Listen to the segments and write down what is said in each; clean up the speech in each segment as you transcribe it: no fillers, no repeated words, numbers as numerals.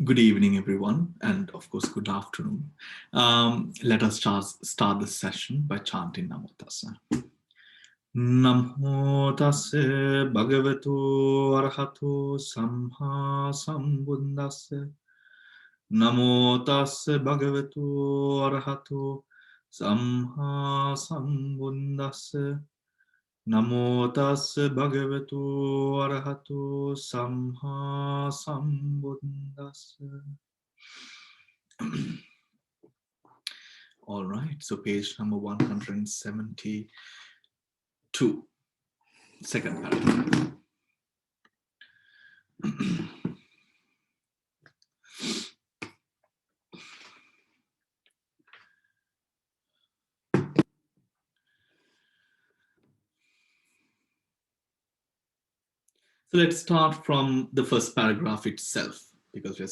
Good evening, everyone, and of course, good afternoon. Let us start this session by chanting Namo Tassa. Namo Tassa Bhagavato Arahato Samma Sambuddhassa. Namo Tassa Bhagavato Arahato Samma Sambuddhassa. Namo Tassa Bhagavato Arahato Samma Sambuddhassa. All right, so page number 172, second paragraph. So let's start from the first paragraph itself, because we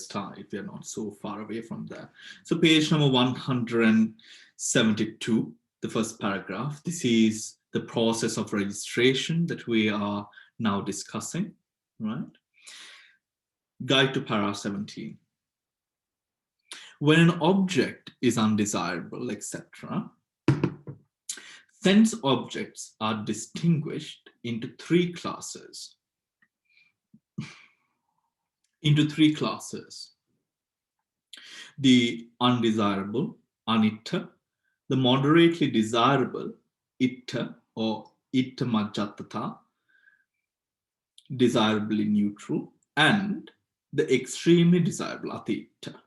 are not so far away from there. So page number 172, the first paragraph. This is the process of registration that we are now discussing, right? Guide to para 17. When an object is undesirable, etc., sense objects are distinguished into three classes. The undesirable, anitta, the moderately desirable, itta or itta majjatata, desirably neutral, and the extremely desirable, atitta.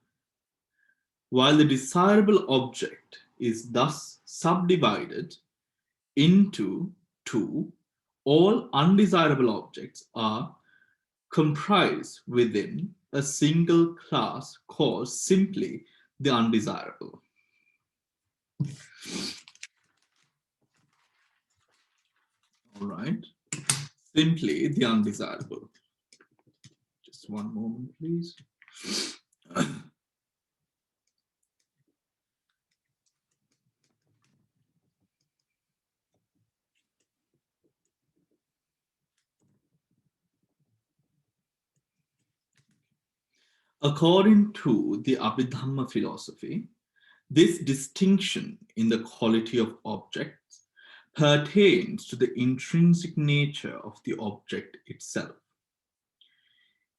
While the desirable object is thus subdivided into two, all undesirable objects are comprised within a single class called simply the undesirable. All right, simply the undesirable. Just one moment, please. According to the Abhidhamma philosophy, this distinction in the quality of objects pertains to the intrinsic nature of the object itself.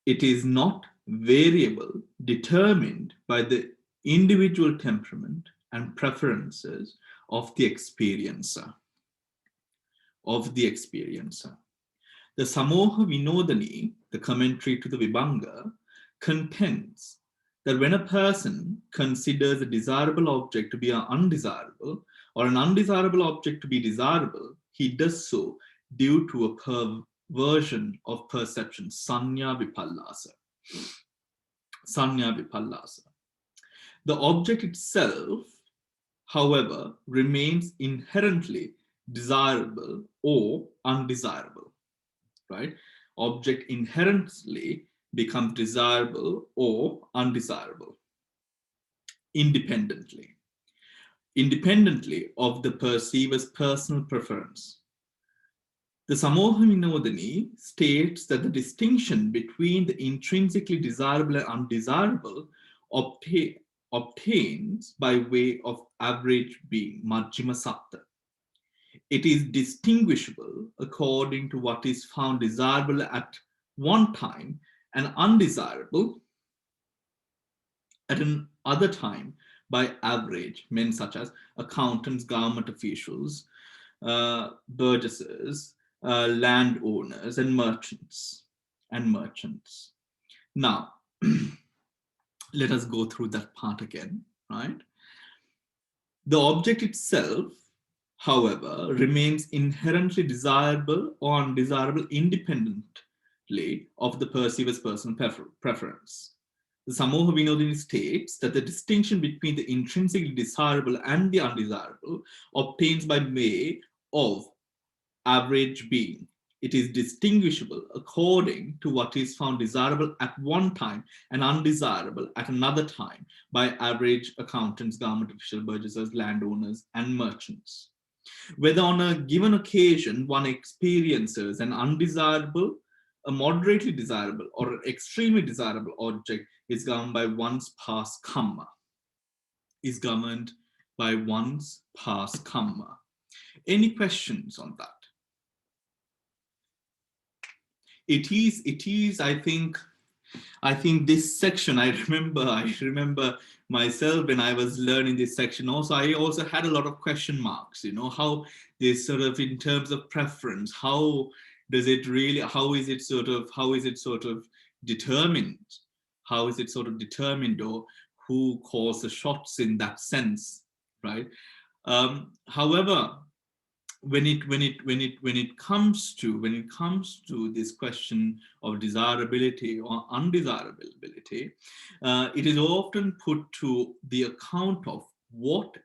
It is not variable, determined by the individual temperament and preferences of the experiencer. The Samoha Vinodani, the commentary to the Vibhanga, contends that when a person considers a desirable object to be undesirable or an undesirable object to be desirable, he does so due to a perversion of perception, sanya vipallasa. The object itself, however, remains inherently desirable or undesirable, right? Object inherently becomes desirable or undesirable independently of the perceiver's personal preference. The Samoha Vinodani states that the distinction between the intrinsically desirable and undesirable obtains by way of average being, Majjhima Satta. It is distinguishable according to what is found desirable at one time and undesirable at another time by average men such as accountants, government officials, burgesses, landowners, and merchants. Now, let us go through that part again, right? The object itself, however, remains inherently desirable or undesirable independently of the perceiver's personal preference. The Samoha Vinodani states that the distinction between the intrinsically desirable and the undesirable obtains by way of average being. It is distinguishable according to what is found desirable at one time and undesirable at another time by average accountants, government officials, burgesses, landowners, and merchants. Whether on a given occasion one experiences an undesirable A moderately desirable or an extremely desirable object is governed by one's past karma, is governed by one's past karma. Any questions on that? It is, I think this section, I remember myself when I was learning this section also, I also had a lot of question marks, how this sort of, in terms of preference, how is it sort of determined? How is it sort of determined, or who calls the shots in that sense, right? However, when it comes to this question of desirability or undesirability, it is often put to the account of what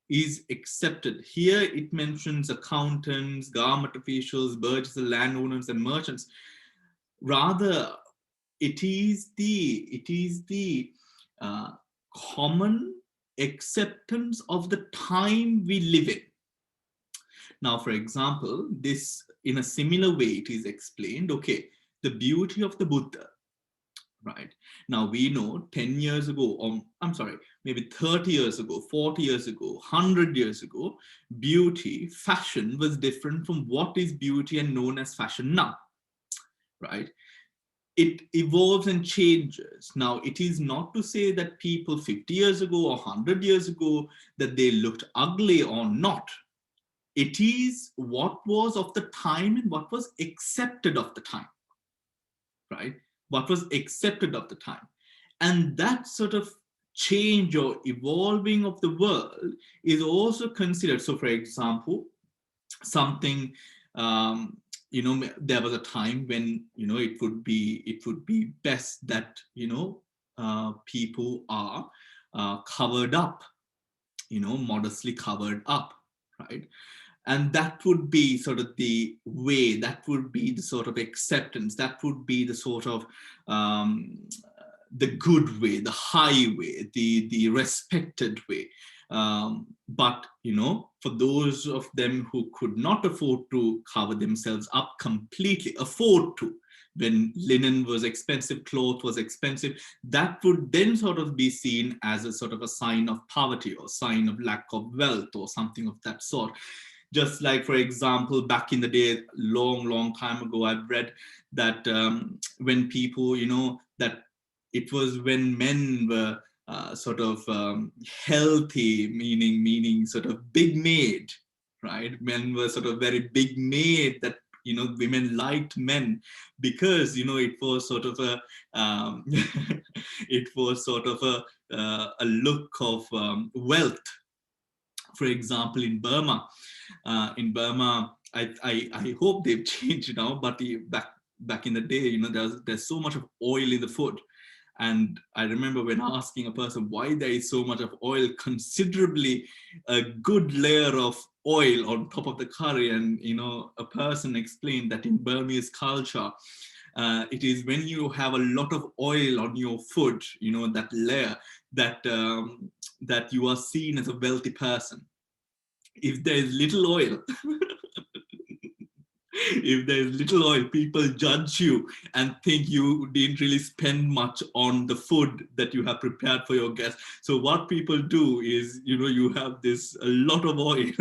is accepted. Here it mentions accountants, government officials, burgesses, landowners, and merchants. Rather, it is the common acceptance of the time we live in. Now, for example, this, in a similar way, it is explained, okay, the beauty of the Buddha, right? Now, we know 10 years ago, or I'm sorry, maybe 30 years ago, 40 years ago, 100 years ago, beauty, fashion was different from what is beauty and known as fashion now, right? It evolves and changes. Now, it is not to say that people 50 years ago or 100 years ago, that they looked ugly or not. It is what was of the time and what was accepted of the time, right? What was accepted of the time. And that sort of change or evolving of the world is also considered. So, for example, something, there was a time when, it would be best that, people are covered up, modestly covered up, right? And that would be sort of the way, that would be the sort of acceptance, that would be the sort of the good way, the high way, the respected way. But, for those of them who could not afford to cover themselves up completely, when linen was expensive, cloth was expensive, that would then sort of be seen as a sort of a sign of poverty or sign of lack of wealth or something of that sort. Just like, for example, back in the day, long time ago, I've read that when people, that it was when men were sort of healthy, meaning sort of big made, right? Men were sort of very big made, that, women liked men because, it was sort of a, it was sort of a look of wealth. For example, in Burma, I hope they've changed now, but back in the day, there's so much of oil in the food. And I remember when asking a person why there is so much of oil, considerably a good layer of oil on top of the curry. And, a person explained that in Burmese culture, it is when you have a lot of oil on your food, that layer, that you are seen as a wealthy person. If there is little oil, if there's little oil, people judge you and think you didn't really spend much on the food that you have prepared for your guests. So what people do is, you have a lot of oil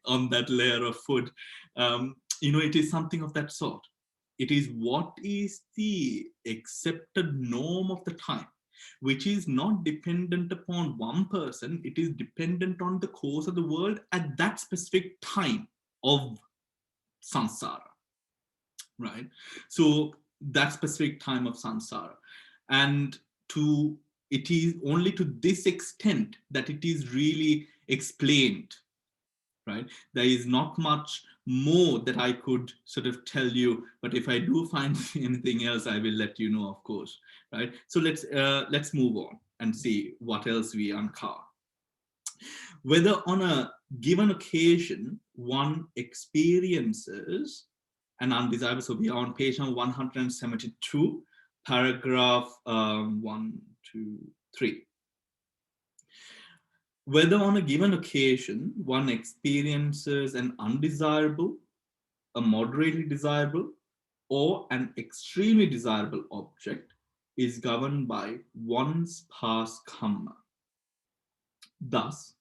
on that layer of food. It is something of that sort. It is what is the accepted norm of the time, which is not dependent upon one person. It is dependent on the course of the world at that specific time of samsara, right? So that specific time of samsara. And it is only to this extent that it is really explained, right? There is not much more that I could sort of tell you, but if I do find anything else, I will let you know, of course, right? So let's move on and see what else we uncover. Whether on a given occasion one experiences an undesirable, so we are on page 172, paragraph 1, 2, 3. Whether on a given occasion one experiences an undesirable, a moderately desirable, or an extremely desirable object is governed by one's past karma. Thus,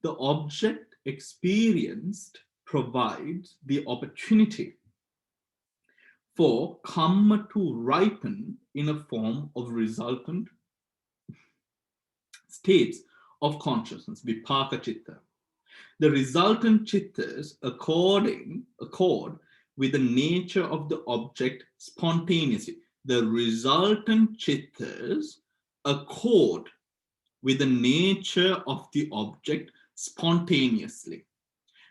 the object experienced provides the opportunity for karma to ripen in a form of resultant states of consciousness, vipaka chitta. The resultant chittas accord with the nature of the object spontaneously. The resultant chittas accord with the nature of the object spontaneously,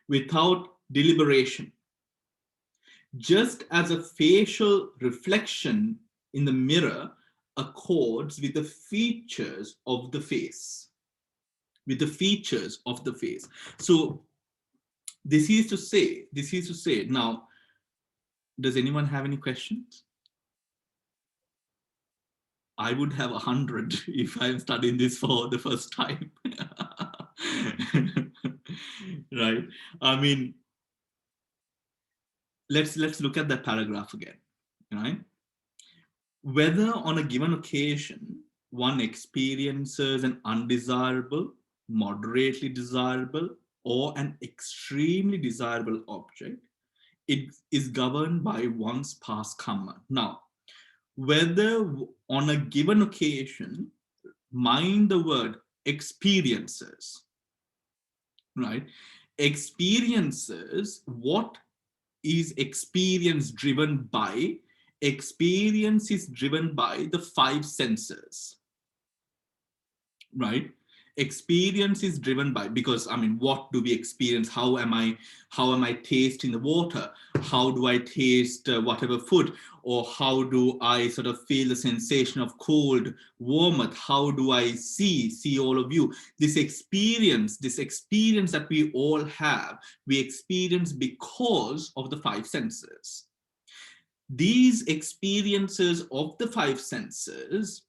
without deliberation. Just as a facial reflection in the mirror accords with the features of the face. With the features of the face. So this is to say, now, does anyone have any questions? I would have 100 if I'm studying this for the first time. Right? I mean, let's look at that paragraph again, right? Whether on a given occasion one experiences an undesirable, moderately desirable, or an extremely desirable object, it is governed by one's past karma. Now, whether on a given occasion, mind the word experiences, right? Experiences, what is experience driven by? Experience is driven by the five senses, right? Experience is driven by, because I mean, what do we experience? How am I tasting the water? How do I taste whatever food? Or how do I sort of feel the sensation of cold, warmth? How do I see all of you? This experience that we all have, we experience because of the five senses. These experiences of the five senses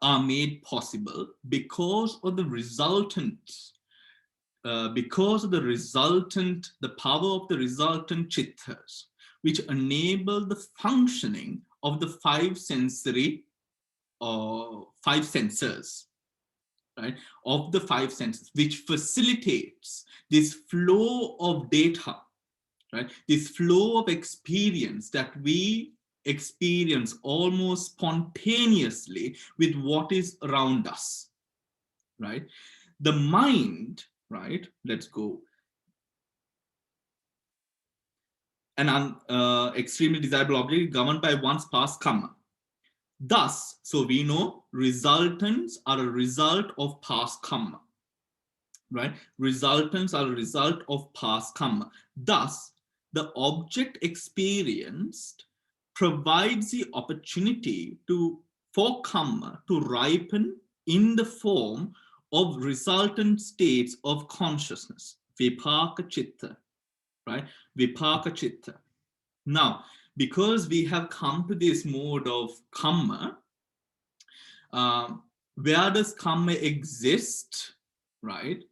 are made possible because of the resultant, the power of the resultant chittas, which enable the functioning of the five senses, right? Of the five senses, which facilitates this flow of data, right? This flow of experience that we experience almost spontaneously with what is around us, right? The mind, right? Let's go. An extremely desirable object governed by one's past karma. Thus, so we know resultants are a result of past karma, right? Resultants are a result of past karma. Thus, the object experienced provides the opportunity for karma to ripen in the form of resultant states of consciousness, vipaka chitta, right? Vipaka chitta. Now, because we have come to this mode of karma, where does karma exist, right?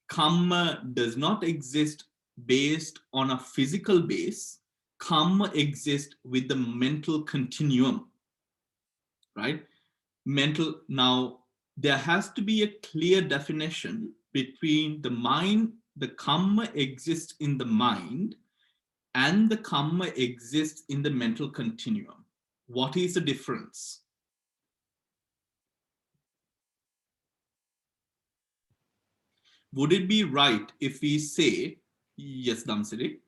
Karma does not exist based on a physical base. Karma exists with the mental continuum, right? Now, there has to be a clear definition between the mind, the karma exists in the mind, and the karma exists in the mental continuum. What is the difference? Would it be right if we say, yes, Damsiri?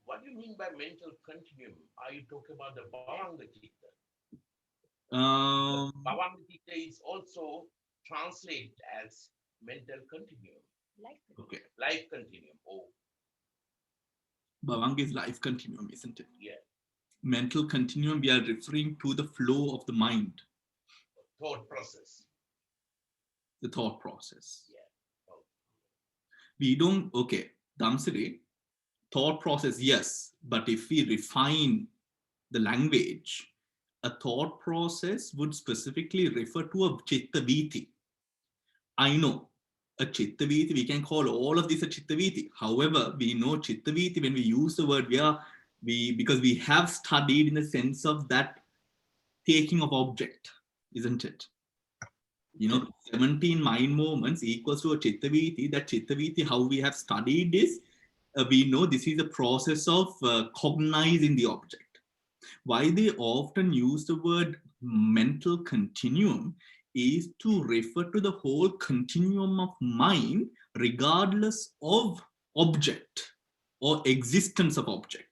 What do you mean by mental continuum? Are you talking about the Bhavanga Chitta? Bhavanga Chitta is also translated as mental continuum. Okay. Life continuum. Oh. Bhavanga is life continuum, isn't it? Yeah. Mental continuum, we are referring to the flow of the mind. Thought process. The thought process. Yeah. Oh. We don't, okay, Damsiri, thought process, yes, but if we refine the language, a thought process would specifically refer to a chitta viti. I know a chitta viti, we can call all of this a chitta viti. However, we know chitta viti, when we use the word, we are Because we have studied in the sense of that taking of object, isn't it? 17 mind movements equals to a chittaviti. That chittaviti, how we have studied this, we know this is a process of cognizing the object. Why they often use the word mental continuum is to refer to the whole continuum of mind, regardless of object or existence of object.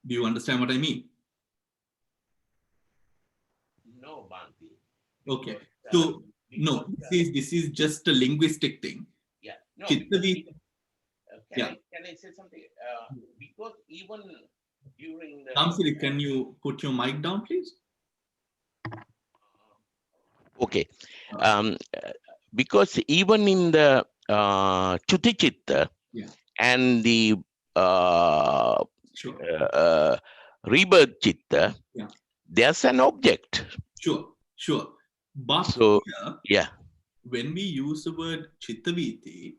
Do you understand what I mean? No, Bhante. Okay. So no, this is just a linguistic thing. Yeah. No. Can I say something? Because even during the Kamsiri, can you put your mic down, please? Okay. Because even in the Chuti Chitta and the rebirth Chitta, there's an object. Sure. But so, here, when we use the word chittaviti,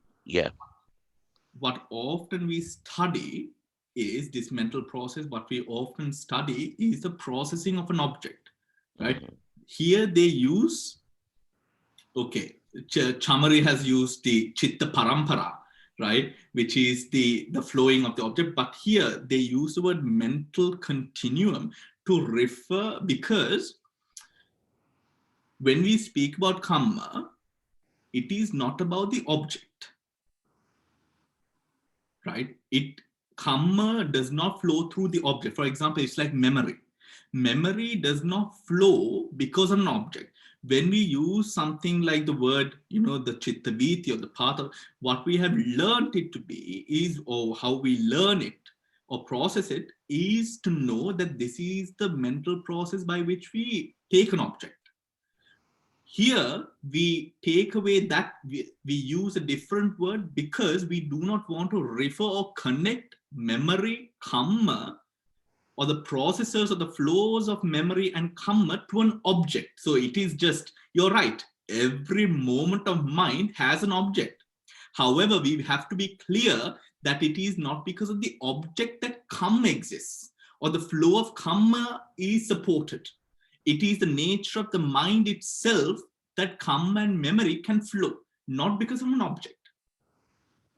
what often we study is this mental process. What we often study is the processing of an object, right? Here they use, Chamari has used the chitta parampara, right, which is the flowing of the object. But here they use the word mental continuum to refer, because when we speak about karma, it is not about the object, right? Karma does not flow through the object. For example, it's like memory. Memory does not flow because of an object. When we use something like the word, the chittaviti or the path of what we have learned it to be is, or how we learn it or process it, is to know that this is the mental process by which we take an object. Here, we take away that, we use a different word because we do not want to refer or connect memory, karma, or the processes or the flows of memory and karma to an object. So it is just, you're right, every moment of mind has an object. However, we have to be clear that it is not because of the object that karma exists or the flow of karma is supported. It is the nature of the mind itself that karma and memory can flow, not because of an object,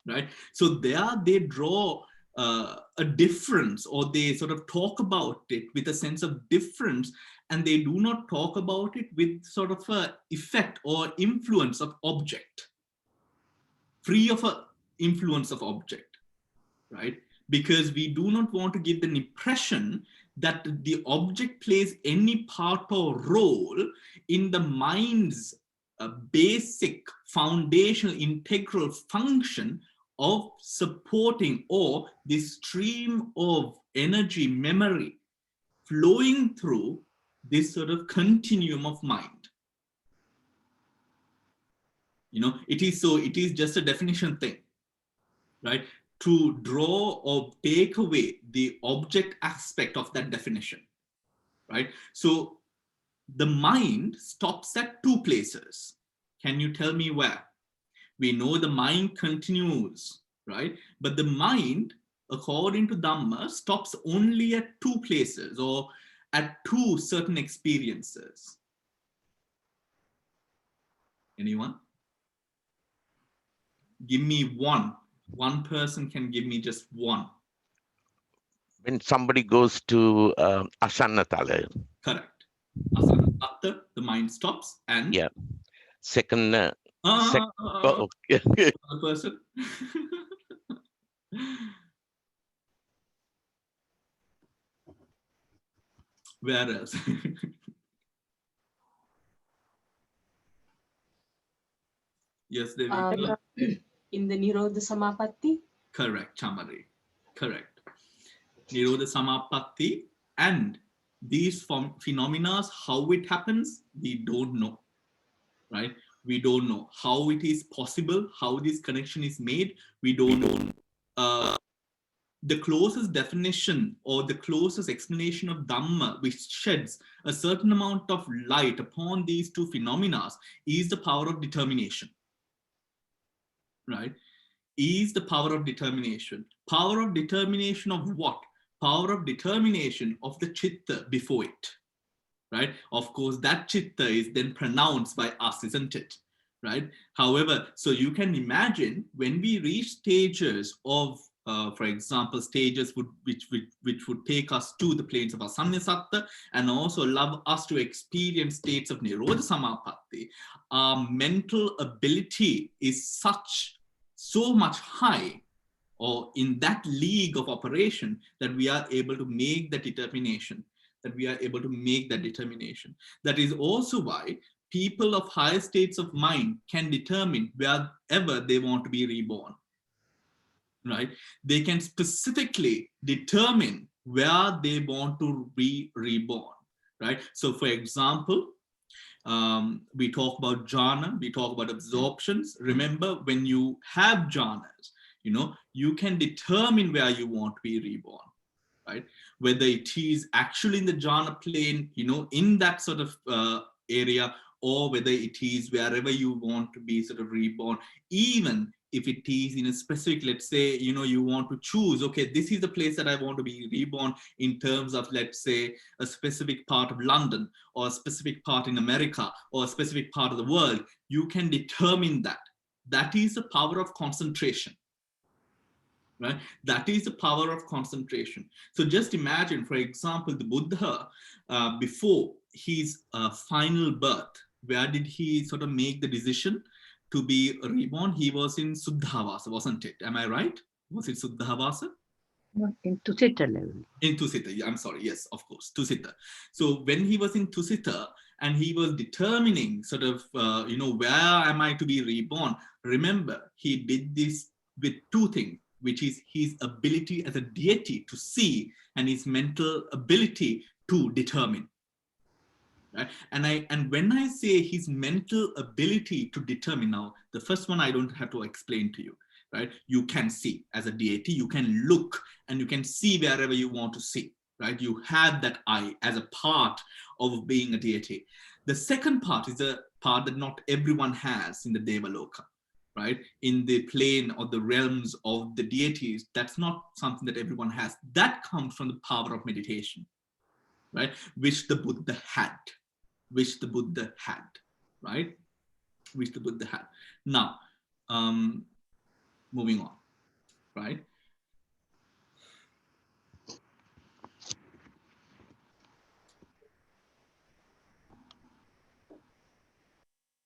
right? So there they draw a difference, or they sort of talk about it with a sense of difference, and they do not talk about it with sort of a effect or influence of object, free of a influence of object, right? Because we do not want to give an impression that the object plays any part or role in the mind's basic foundational integral function of supporting, or this stream of energy, memory flowing through this sort of continuum of mind. It is just a definition thing, right? To draw or take away the object aspect of that definition, right? So the mind stops at two places. Can you tell me where? We know the mind continues, right? But the mind, according to Dhamma, stops only at two places, or at two certain experiences. Anyone? Give me one. One person can give me just one. When somebody goes to Asannatala. Correct. Asannatala, the mind stops, and second person. Where else? Yes, Devi. In the Nirodha Samapatti? Correct, Chamari. Correct. Nirodha Samapatti, and these phenomena, how it happens, we don't know, right? We don't know how it is possible, how this connection is made. We don't know. The closest definition or the closest explanation of Dhamma, which sheds a certain amount of light upon these two phenomena, is the power of determination, right? is the power of determination. Power of determination of what? Power of determination of the chitta before it, right? Of course, that chitta is then pronounced by us, isn't it? Right? However, so you can imagine when we reach stages of, for example, stages which would take us to the planes of asanyasatta and also allow us to experience states of nirodha samapatti, our mental ability is so much high, or in that league of operation, that we are able to make the determination, that is also why people of higher states of mind can determine wherever they want to be reborn, right? They can specifically determine where they want to be reborn, right? So for example, we talk about jhana, we talk about absorptions. Remember, when you have jhanas, you can determine where you want to be reborn, right? Whether it is actually in the jhana plane, in that sort of area, or whether it is wherever you want to be sort of reborn, even if it is in a specific, let's say, you want to choose, okay, this is the place that I want to be reborn in terms of, let's say, a specific part of London, or a specific part in America, or a specific part of the world. You can determine that. That is the power of concentration. Right? That is the power of concentration. So just imagine, for example, the Buddha, before his final birth, where did he sort of make the decision to be reborn? He was in Suddhavasa, wasn't it? Am I right? Was it Suddhavasa? In Tusita level. In Tusita, I'm sorry, yes, of course, Tusita. So when he was in Tusita and he was determining sort of, where am I to be reborn? Remember, he did this with two things, which is his ability as a deity to see and his mental ability to determine. Right? And when I say his mental ability to determine, now the first one I don't have to explain to you, right? You can see as a deity, you can look and you can see wherever you want to see, right? You have that eye as a part of being a deity. The second part is a part that not everyone has in the Devaloka, right? In the plane or the realms of the deities, that's not something that everyone has. That comes from the power of meditation, right? Which the Buddha had, right? Which the Buddha had. Now, moving on, right?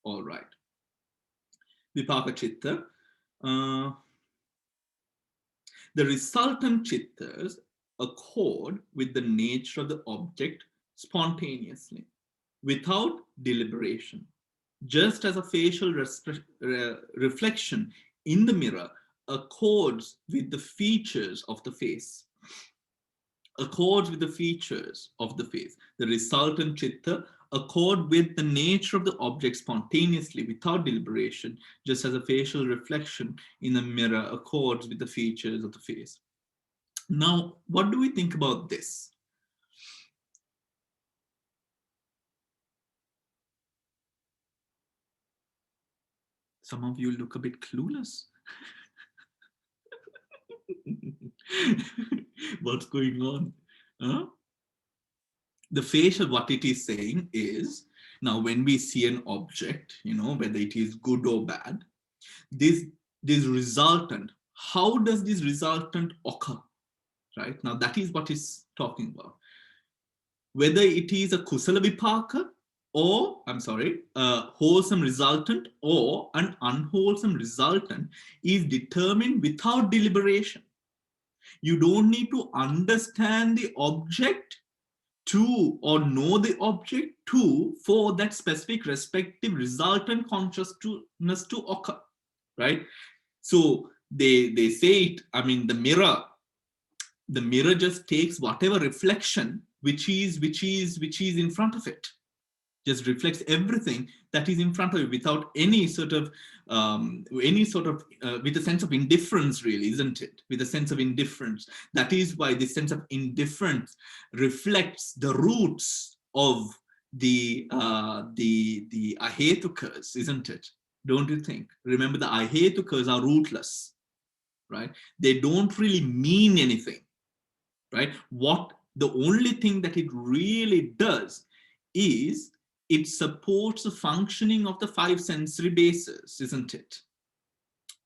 All right. Vipaka Chitta. The resultant chittas accord with the nature of the object spontaneously, without deliberation, just as a facial reflection in the mirror accords with the features of the face. The resultant chitta accord with the nature of the object spontaneously without deliberation, just as a facial reflection in the mirror accords with the features of the face. Now, what do we think about this? Some of you look a bit clueless. What's going on? Huh? The facial, what it is saying is, now when we see an object, whether it is good or bad, this resultant, how does this resultant occur? Right? Now that is what it's talking about. Whether it is a kusala vipaka, or, a wholesome resultant or an unwholesome resultant, is determined without deliberation. You don't need to understand the object to, or know the object to, for that specific respective resultant consciousness to occur, right? So they say it, the mirror just takes whatever reflection which is in front of it, just reflects everything that is in front of it without any sort of with a sense of indifference, really, isn't it? With a sense of indifference. That is why this sense of indifference reflects the roots of the ahetukas, isn't it? Don't you think? Remember, the ahetukas are rootless, right? They don't really mean anything, right? The only thing that it really does is it supports the functioning of the five sensory bases, isn't it?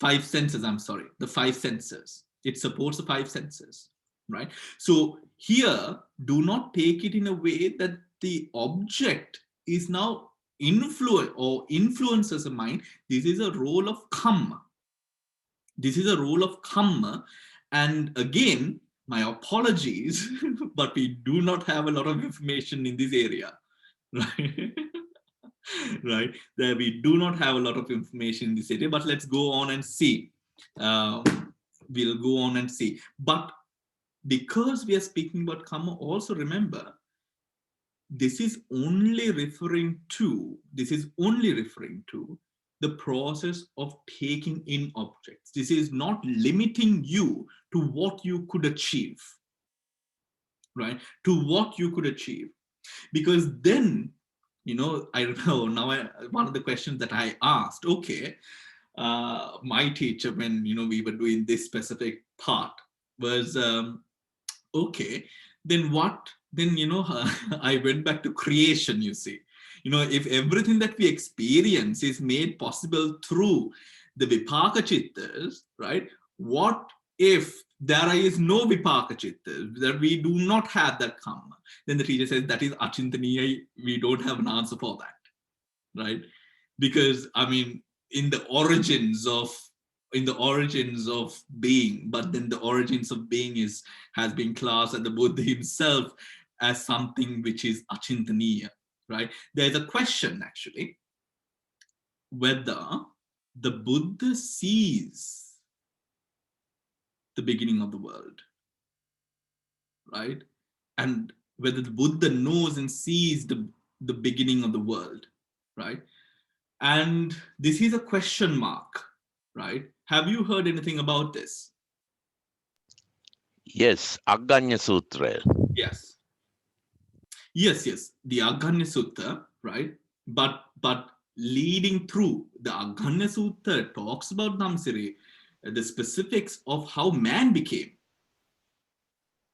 Five senses, I'm sorry, the five senses. It supports the five senses, right? So here, do not take it in a way that the object is now influences the mind. This is a role of karma. This is a role of karma. And again, my apologies, but we do not have a lot of information in this area, right? Right, there we do not have a lot of information in this area, but let's go on and see. We'll go on and see. But because we are speaking about karma, also remember, this is only referring to the process of taking in objects. This is not limiting you to what you could achieve, right? To what you could achieve. Because then, I remember now one of the questions that I asked, okay, my teacher, when, we were doing this specific part was, okay, then what, then, I went back to creation, you see. If everything that we experience is made possible through the vipaka chittas, right? What if there is no vipaka chittas, that we do not have that karma? Then the teacher says that is achintaniya. We don't have an answer for that, right? Because I mean, in the origins of being, but then the origins of being has been classed at the Buddha himself as something which is achintaniya, right? There's a question actually whether the Buddha sees the beginning of the world, right? And whether the Buddha knows and sees the beginning of the world, right? And this is a question mark, right? Have you heard anything about this? Yes, Aganya Sutra. Yes. Yes, the Aganya Sutta, right? But leading through the Aganya Sutta talks about Dhamsiri, the specifics of how man became,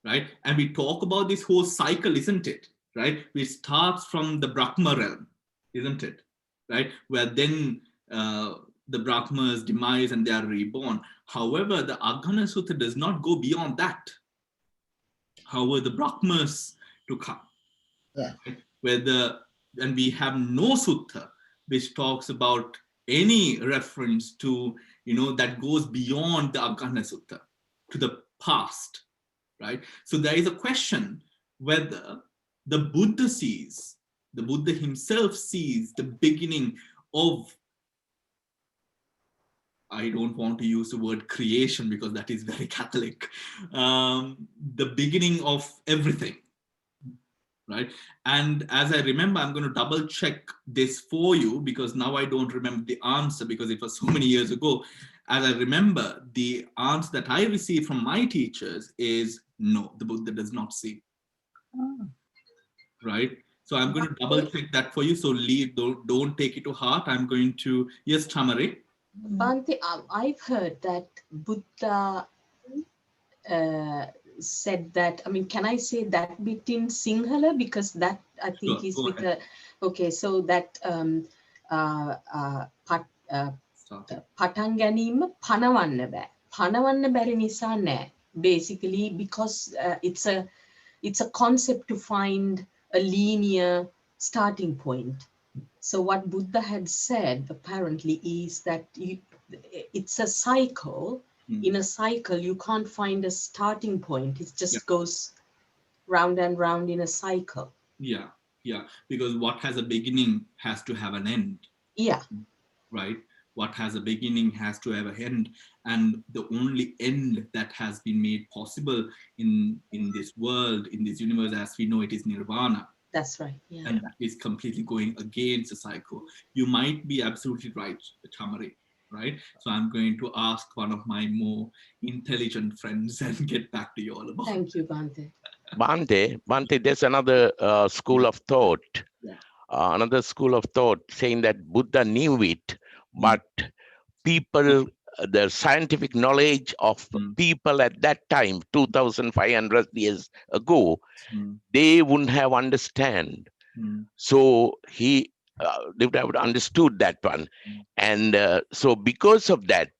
right? And we talk about this whole cycle, isn't it? Right? Which starts from the Brahma realm, isn't it? Right? Where then the Brahma's demise and they are reborn. However, the Aganya Sutta does not go beyond that. However, the Brahmas to come. Yeah. And we have no sutta which talks about any reference to, that goes beyond the Aganya Sutta, to the past, right? So there is a question whether the Buddha himself sees the beginning of, I don't want to use the word creation because that is very Catholic, the beginning of everything, right? And as I remember, I'm going to double check this for you because now I don't remember the answer because it was so many years ago. As I remember, the answer that I received from my teachers is no, the Buddha does not see. Oh. Right? So I'm going to double check that for you. So don't take it to heart. I'm going to, yes, Tamari. Bhante, I've heard that Buddha said that, I mean, can I say that bit in Sinhala? Because that I think Sure, is go with ahead. okay, so that පටන් ගැනීම පනවන්න බෑ. පනවන්න බැරි නිසා නෑ. Basically, because it's a concept to find a linear starting point. So what Buddha had said apparently is that it's a cycle. In a cycle, you can't find a starting point. It just goes round and round in a cycle. Yeah. Because what has a beginning has to have an end. Yeah. Right? What has a beginning has to have an end. And the only end that has been made possible in this world, in this universe, as we know it, is nirvana. That's right. Yeah. And that is completely going against the cycle. You might be absolutely right, Tamari. Right? So I'm going to ask one of my more intelligent friends and get back to you all about it. Thank you, Bhante. Bhante, there's another school of thought. Yeah. Another school of thought saying that Buddha knew it, but people the scientific knowledge of people at that time, 2,500 years ago, they wouldn't have understand. So they would have understood that one. And so because of that,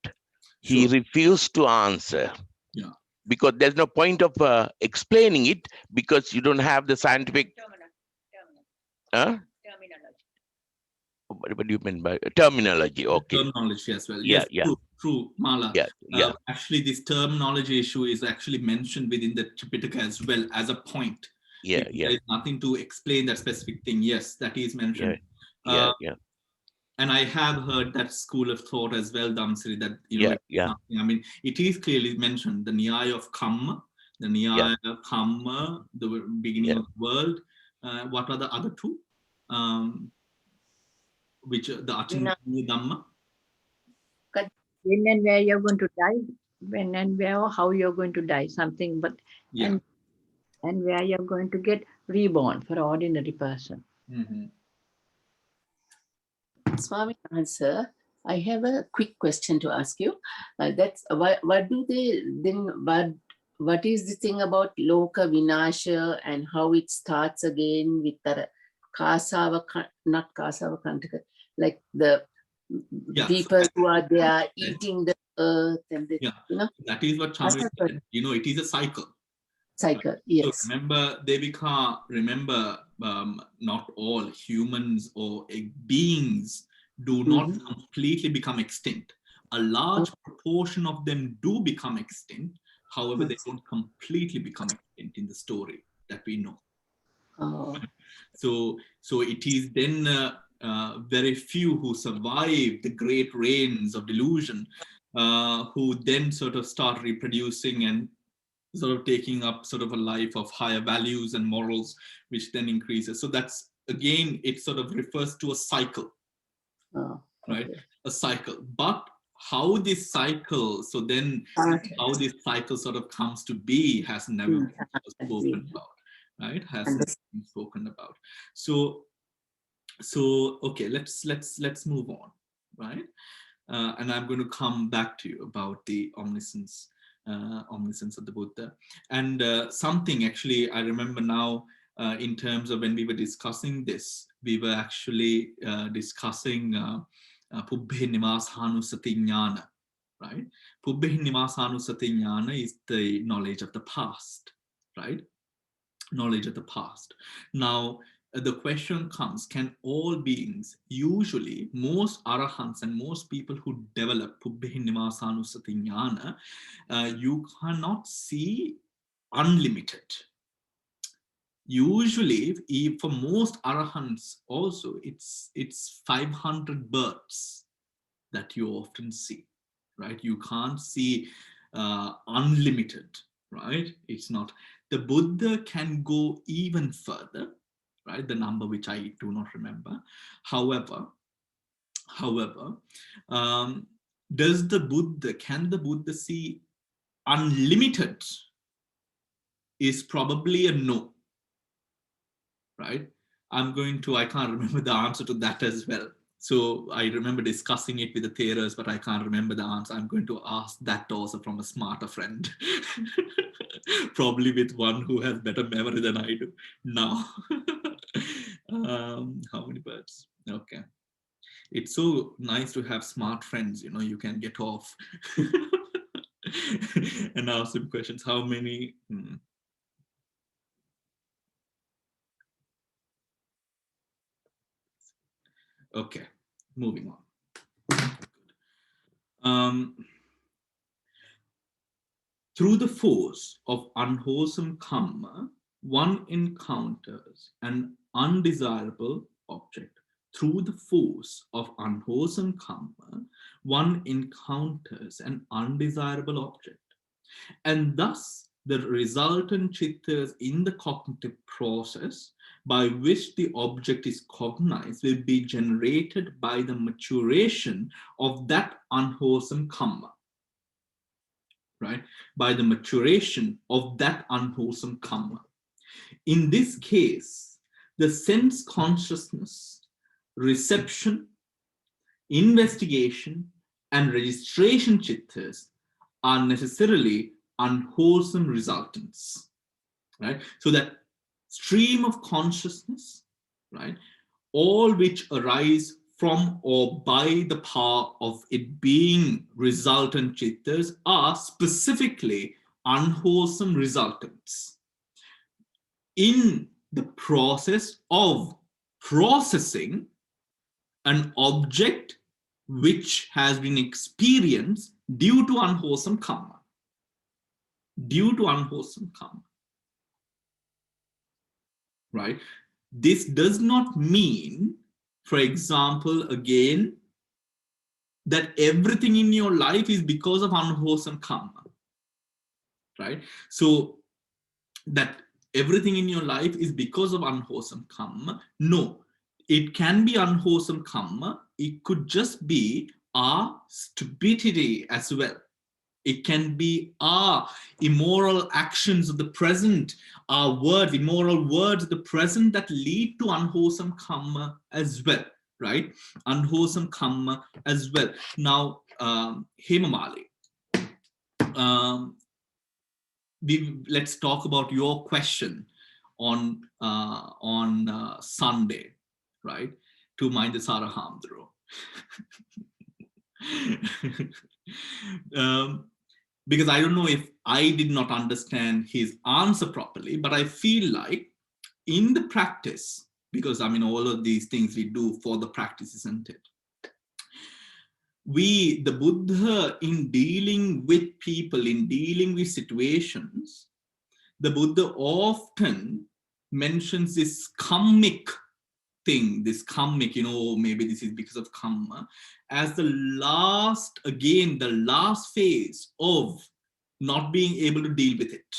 he refused to answer. Yeah. Because there's no point of explaining it, because you don't have the scientific terminology. What do you mean by terminology? Okay. Terminology as well. Yeah, yes, true, Mala. Yeah. Actually, this terminology issue is actually mentioned within the Tripitaka as well as a point. Yeah. There is nothing to explain that specific thing. Yes, that is mentioned. Yeah. And I have heard that school of thought as well, Damsri, that something, I mean, it is clearly mentioned, the Nyaya of Kamma, the Nyaya of Kamma, the beginning of the world. What are the other two? Which the Achinni Dhamma? When and where you're going to die, when and where or how you're going to die, something, but and where you're going to get reborn for an ordinary person. Swami answer. I have a quick question to ask you. That's what do they then? What is the thing about Loka Vinasha and how it starts again with the Kasava, not Kasava Kantaka, like the people who are there eating the earth and the, that is what Chandra said. It is a cycle. Yes. So remember, Devika, not all humans or beings do not completely become extinct. A large proportion of them do become extinct. However, they don't completely become extinct in the story that we know. So it is then very few who survive the great rains of delusion, who then sort of start reproducing and sort of taking up sort of a life of higher values and morals, which then increases. So that's, again, it sort of refers to a cycle, right? A cycle. But how this cycle, how this cycle sort of comes to be has never been spoken about, right? Hasn't been spoken about. So okay, let's move on, right? And I'm going to come back to you about the omniscience of the Buddha. And something actually I remember now, in terms of when we were discussing this, we were actually discussing Pubbhe Nivasanusati Jnana, right? Pubbhe Nivasanusati Jnana is the knowledge of the past, right? Knowledge of the past. Now, the question comes, can all beings, usually most arahants and most people who develop Pubbhe Nivasanusati Jnana, you cannot see unlimited. Usually, for most arahants also, it's 500 births that you often see, right? You can't see unlimited, right? It's not. The Buddha can go even further, right? The number which I do not remember. However, can the Buddha see unlimited? Is probably a no, right? I can't remember the answer to that as well. So I remember discussing it with the Theras, but I can't remember the answer. I'm going to ask that also from a smarter friend. Probably with one who has better memory than I do now. How many birds? Okay. It's so nice to have smart friends, you can get off and ask them questions. How many? Okay, moving on. Through the force of unwholesome karma, one encounters an undesirable object. Through the force of unwholesome karma, one encounters an undesirable object. And thus, the resultant chittas in the cognitive process by which the object is cognized will be generated by the maturation of that unwholesome karma, right? By the maturation of that unwholesome karma. In this case, the sense consciousness, reception, investigation, and registration chittas are necessarily unwholesome resultants, right? So that stream of consciousness, right, all which arise from or by the power of it being resultant chittas are specifically unwholesome resultants. In the process of processing an object which has been experienced due to unwholesome karma. Due to unwholesome karma. Right? This does not mean, for example, again, that everything in your life is because of unwholesome karma. Right? So that everything in your life is because of unwholesome karma. No, it can be unwholesome karma. It could just be our stupidity as well. It can be our immoral actions of the present, our words, immoral words of the present that lead to unwholesome karma as well, right? Unwholesome karma as well. Now, Hemamali, let's talk about your question on Sunday, right? To Mindasara Hamdro. Because I don't know if I did not understand his answer properly, but I feel like in the practice, because I mean, all of these things we do for the practice, isn't it? The Buddha, in dealing with people, in dealing with situations, the Buddha often mentions this karmic thing, this karmic, maybe this is because of karma, as the last phase of not being able to deal with it,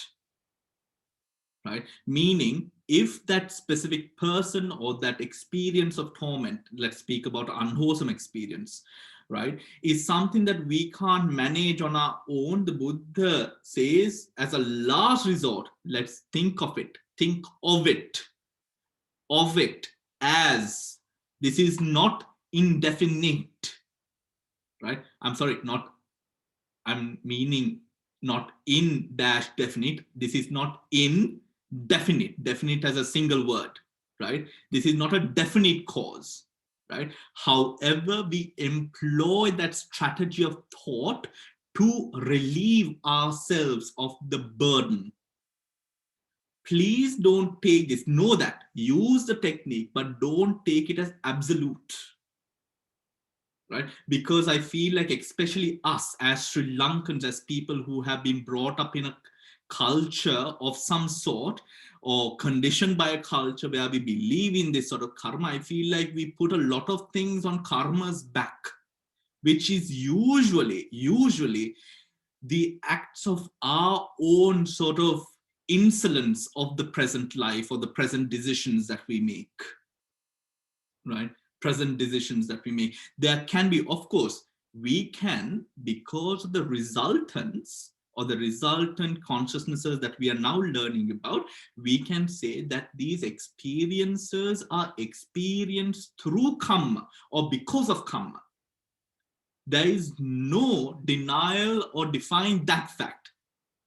right? Meaning, if that specific person or that experience of torment, let's speak about unwholesome experience, right, is something that we can't manage on our own, the Buddha says, as a last resort, let's think of it as this is not indefinite, right? I'm meaning not in dash definite. This is not indefinite. Definite as a single word, right? This is not a definite cause, right? However, we employ that strategy of thought to relieve ourselves of the burden. Please don't take this. Know that. Use the technique, but don't take it as absolute. Right? Because I feel like, especially us as Sri Lankans, as people who have been brought up in a culture of some sort, or conditioned by a culture where we believe in this sort of karma, I feel like we put a lot of things on karma's back, which is usually the acts of our own sort of insolence of the present life or the present decisions that we make, right? Present decisions that we make. There can be, of course, we can, because of the resultants or the resultant consciousnesses that we are now learning about, we can say that these experiences are experienced through karma or because of karma. There is no denial or defying that fact.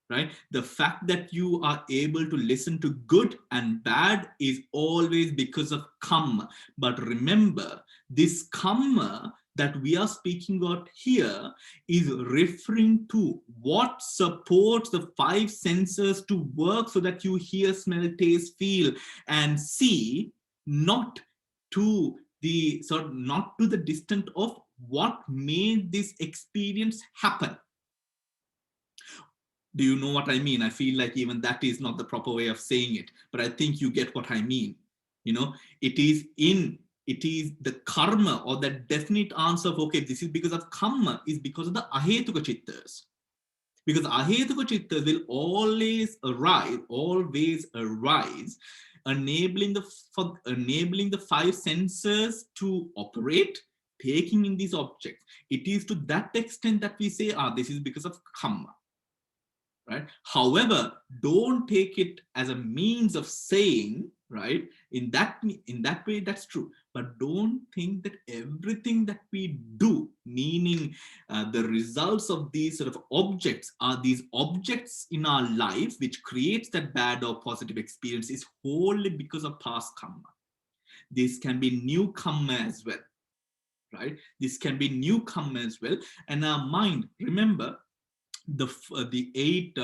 Right? The fact that you are able to listen to good and bad is always because of karma. But remember, this karma that we are speaking about here is referring to what supports the five senses to work so that you hear, smell, taste, feel, and see, not to the distant of what made this experience happen. Do you know what I mean? I feel like even that is not the proper way of saying it, but I think you get what I mean. It is the karma, or that definite answer of, okay, this is because of karma, is because of the ahetuka chittas. Because ahetuka chittas will always arise, enabling the five senses to operate, taking in these objects. It is to that extent that we say, this is because of karma. Right? However, don't take it as a means of saying right? In that way, that's true. But don't think that everything that we do, meaning the results of these sort of objects, are these objects in our life which creates that bad or positive experience, is wholly because of past karma. This can be new karma as well, right? This can be new karma as well. And our mind, remember, the eight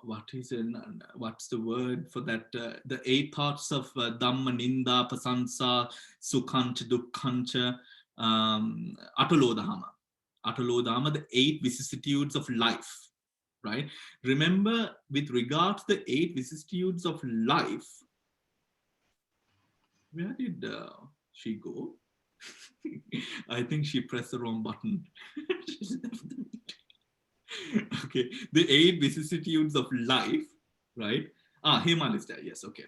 what's the word for that, the 8 parts of Dhamma, Ninda, Pasansa, Sukhancha, Dukkhancha, Atolodhamma, the 8 vicissitudes of life, right? Remember, with regard to the 8 vicissitudes of life, where did she go? I think she pressed the wrong button. She left the meeting. Okay, the 8 vicissitudes of life, right? Hemal is there, yes, okay.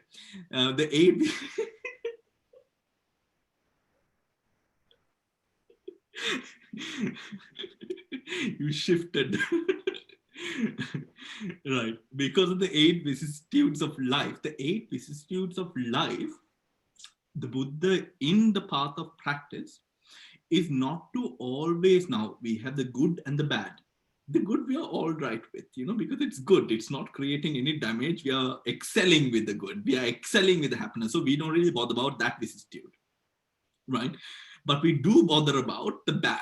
The 8... You shifted. Right, because of the 8 vicissitudes of life, the 8 vicissitudes of life, the Buddha in the path of practice is not to always, now we have the good and the bad. The good we are all right with, because it's good. It's not creating any damage. We are excelling with the good. We are excelling with the happiness. So we don't really bother about that vicissitude, right? But we do bother about the bad,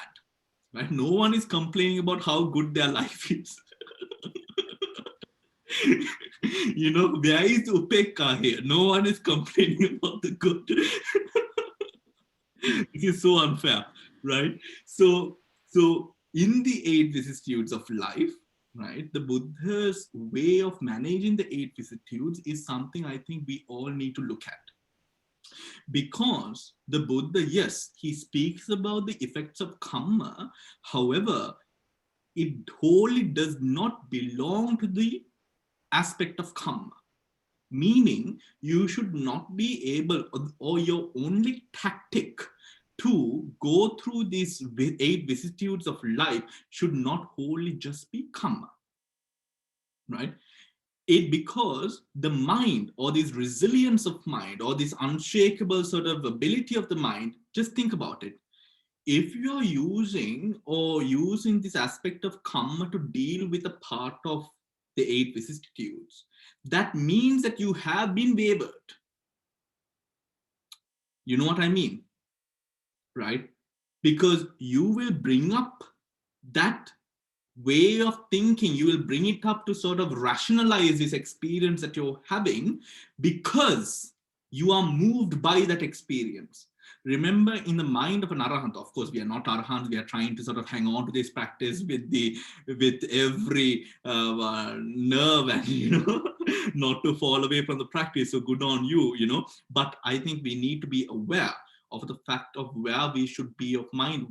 right? No one is complaining about how good their life is. There is upekka here. No one is complaining about the good. This is so unfair, right? So in the 8 vicissitudes of life, right, the Buddha's way of managing the 8 vicissitudes is something I think we all need to look at. Because the Buddha, yes, he speaks about the effects of karma. However, it wholly does not belong to the aspect of karma. Meaning, you should not be able, or your only tactic to go through these 8 vicissitudes of life should not wholly just be karma, right? Because the mind, or this resilience of mind, or this unshakable sort of ability of the mind, just think about it. If you are using this aspect of karma to deal with a part of the 8 vicissitudes, that means that you have been wavered. You know what I mean, right? Because you will bring up that way of thinking, you will bring it up to sort of rationalize this experience that you're having because you are moved by that experience. Remember, in the mind of an arahant, of course, we are not arahants, we are trying to sort of hang on to this practice with every nerve and, not to fall away from the practice. So good on you, But I think we need to be aware of the fact of where we should be of mind,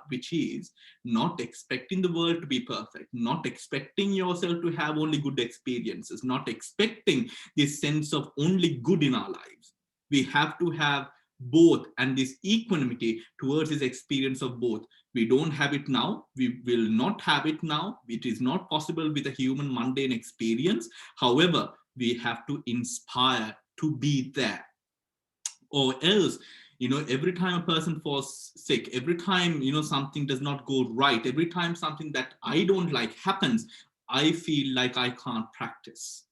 which is not expecting the world to be perfect, not expecting yourself to have only good experiences, not expecting this sense of only good in our lives. We have to have both, and this equanimity towards this experience of both. We don't have it now. We will not have it now. It is not possible with a human mundane experience. However, we have to inspire to be there. Or else, every time a person falls sick, every time, something does not go right, every time something that I don't like happens, I feel like I can't practice,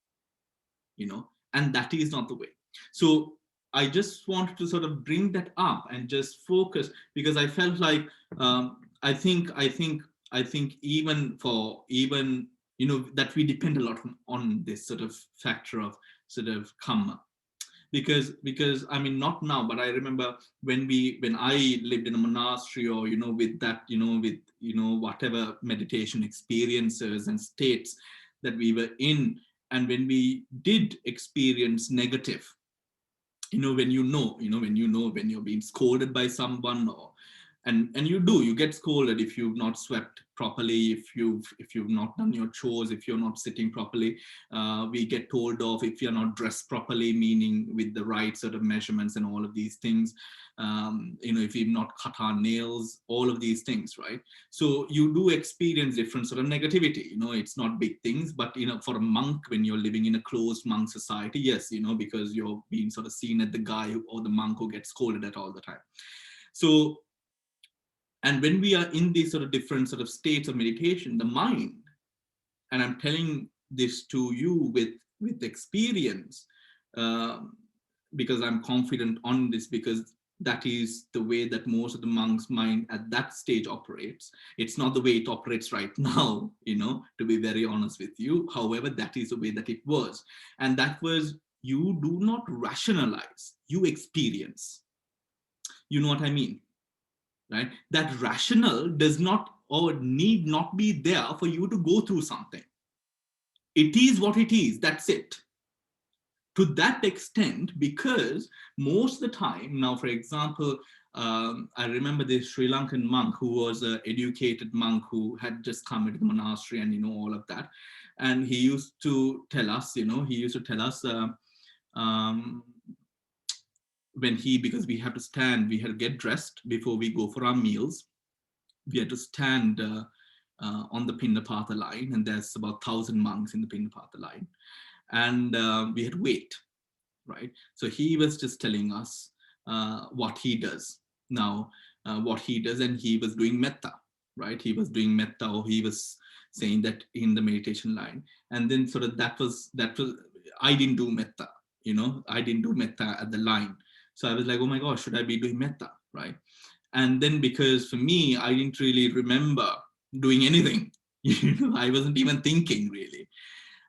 and that is not the way. So I just wanted to sort of bring that up and just focus, because I felt like I think even that we depend a lot on this sort of factor of sort of karma. Because I mean, not now, but I remember when I lived in a monastery, or with that, whatever meditation experiences and states that we were in, and when we did experience negative, when you're being scolded by someone, and you get scolded if you've not swept properly, if you've not done your chores, if you're not sitting properly. We get told off if you're not dressed properly, meaning with the right sort of measurements and all of these things. If you've not cut our nails, all of these things, right? So you do experience different sort of negativity. It's not big things, but for a monk, when you're living in a closed monk society, yes, because you're being sort of seen as the guy or the monk who gets scolded at all the time. So, and when we are in these sort of different sort of states of meditation, the mind, and I'm telling this to you with experience, because I'm confident on this, because that is the way that most of the monks' mind at that stage operates. It's not the way it operates right now, to be very honest with you. However, that is the way that it was. And that was, you do not rationalize, you experience. You know what I mean, right? That rational does not or need not be there for you to go through something. It is what it is, that's it. To that extent, because most of the time, now, for example, I remember this Sri Lankan monk who was an educated monk who had just come into the monastery and, all of that. And he used to tell us, because we have to stand, we had to get dressed before we go for our meals. We had to stand on the Pinnapatha line, and there's about 1,000 monks in the Pinnapatha line. And we had to wait, right? So he was just telling us what he does now, and he was doing metta, right? He was doing metta, or he was saying that in the meditation line. And then sort of that was, I didn't do metta, I didn't do metta at the line. So I was like, oh my gosh, should I be doing metta, right? And then because for me, I didn't really remember doing anything, I wasn't even thinking really.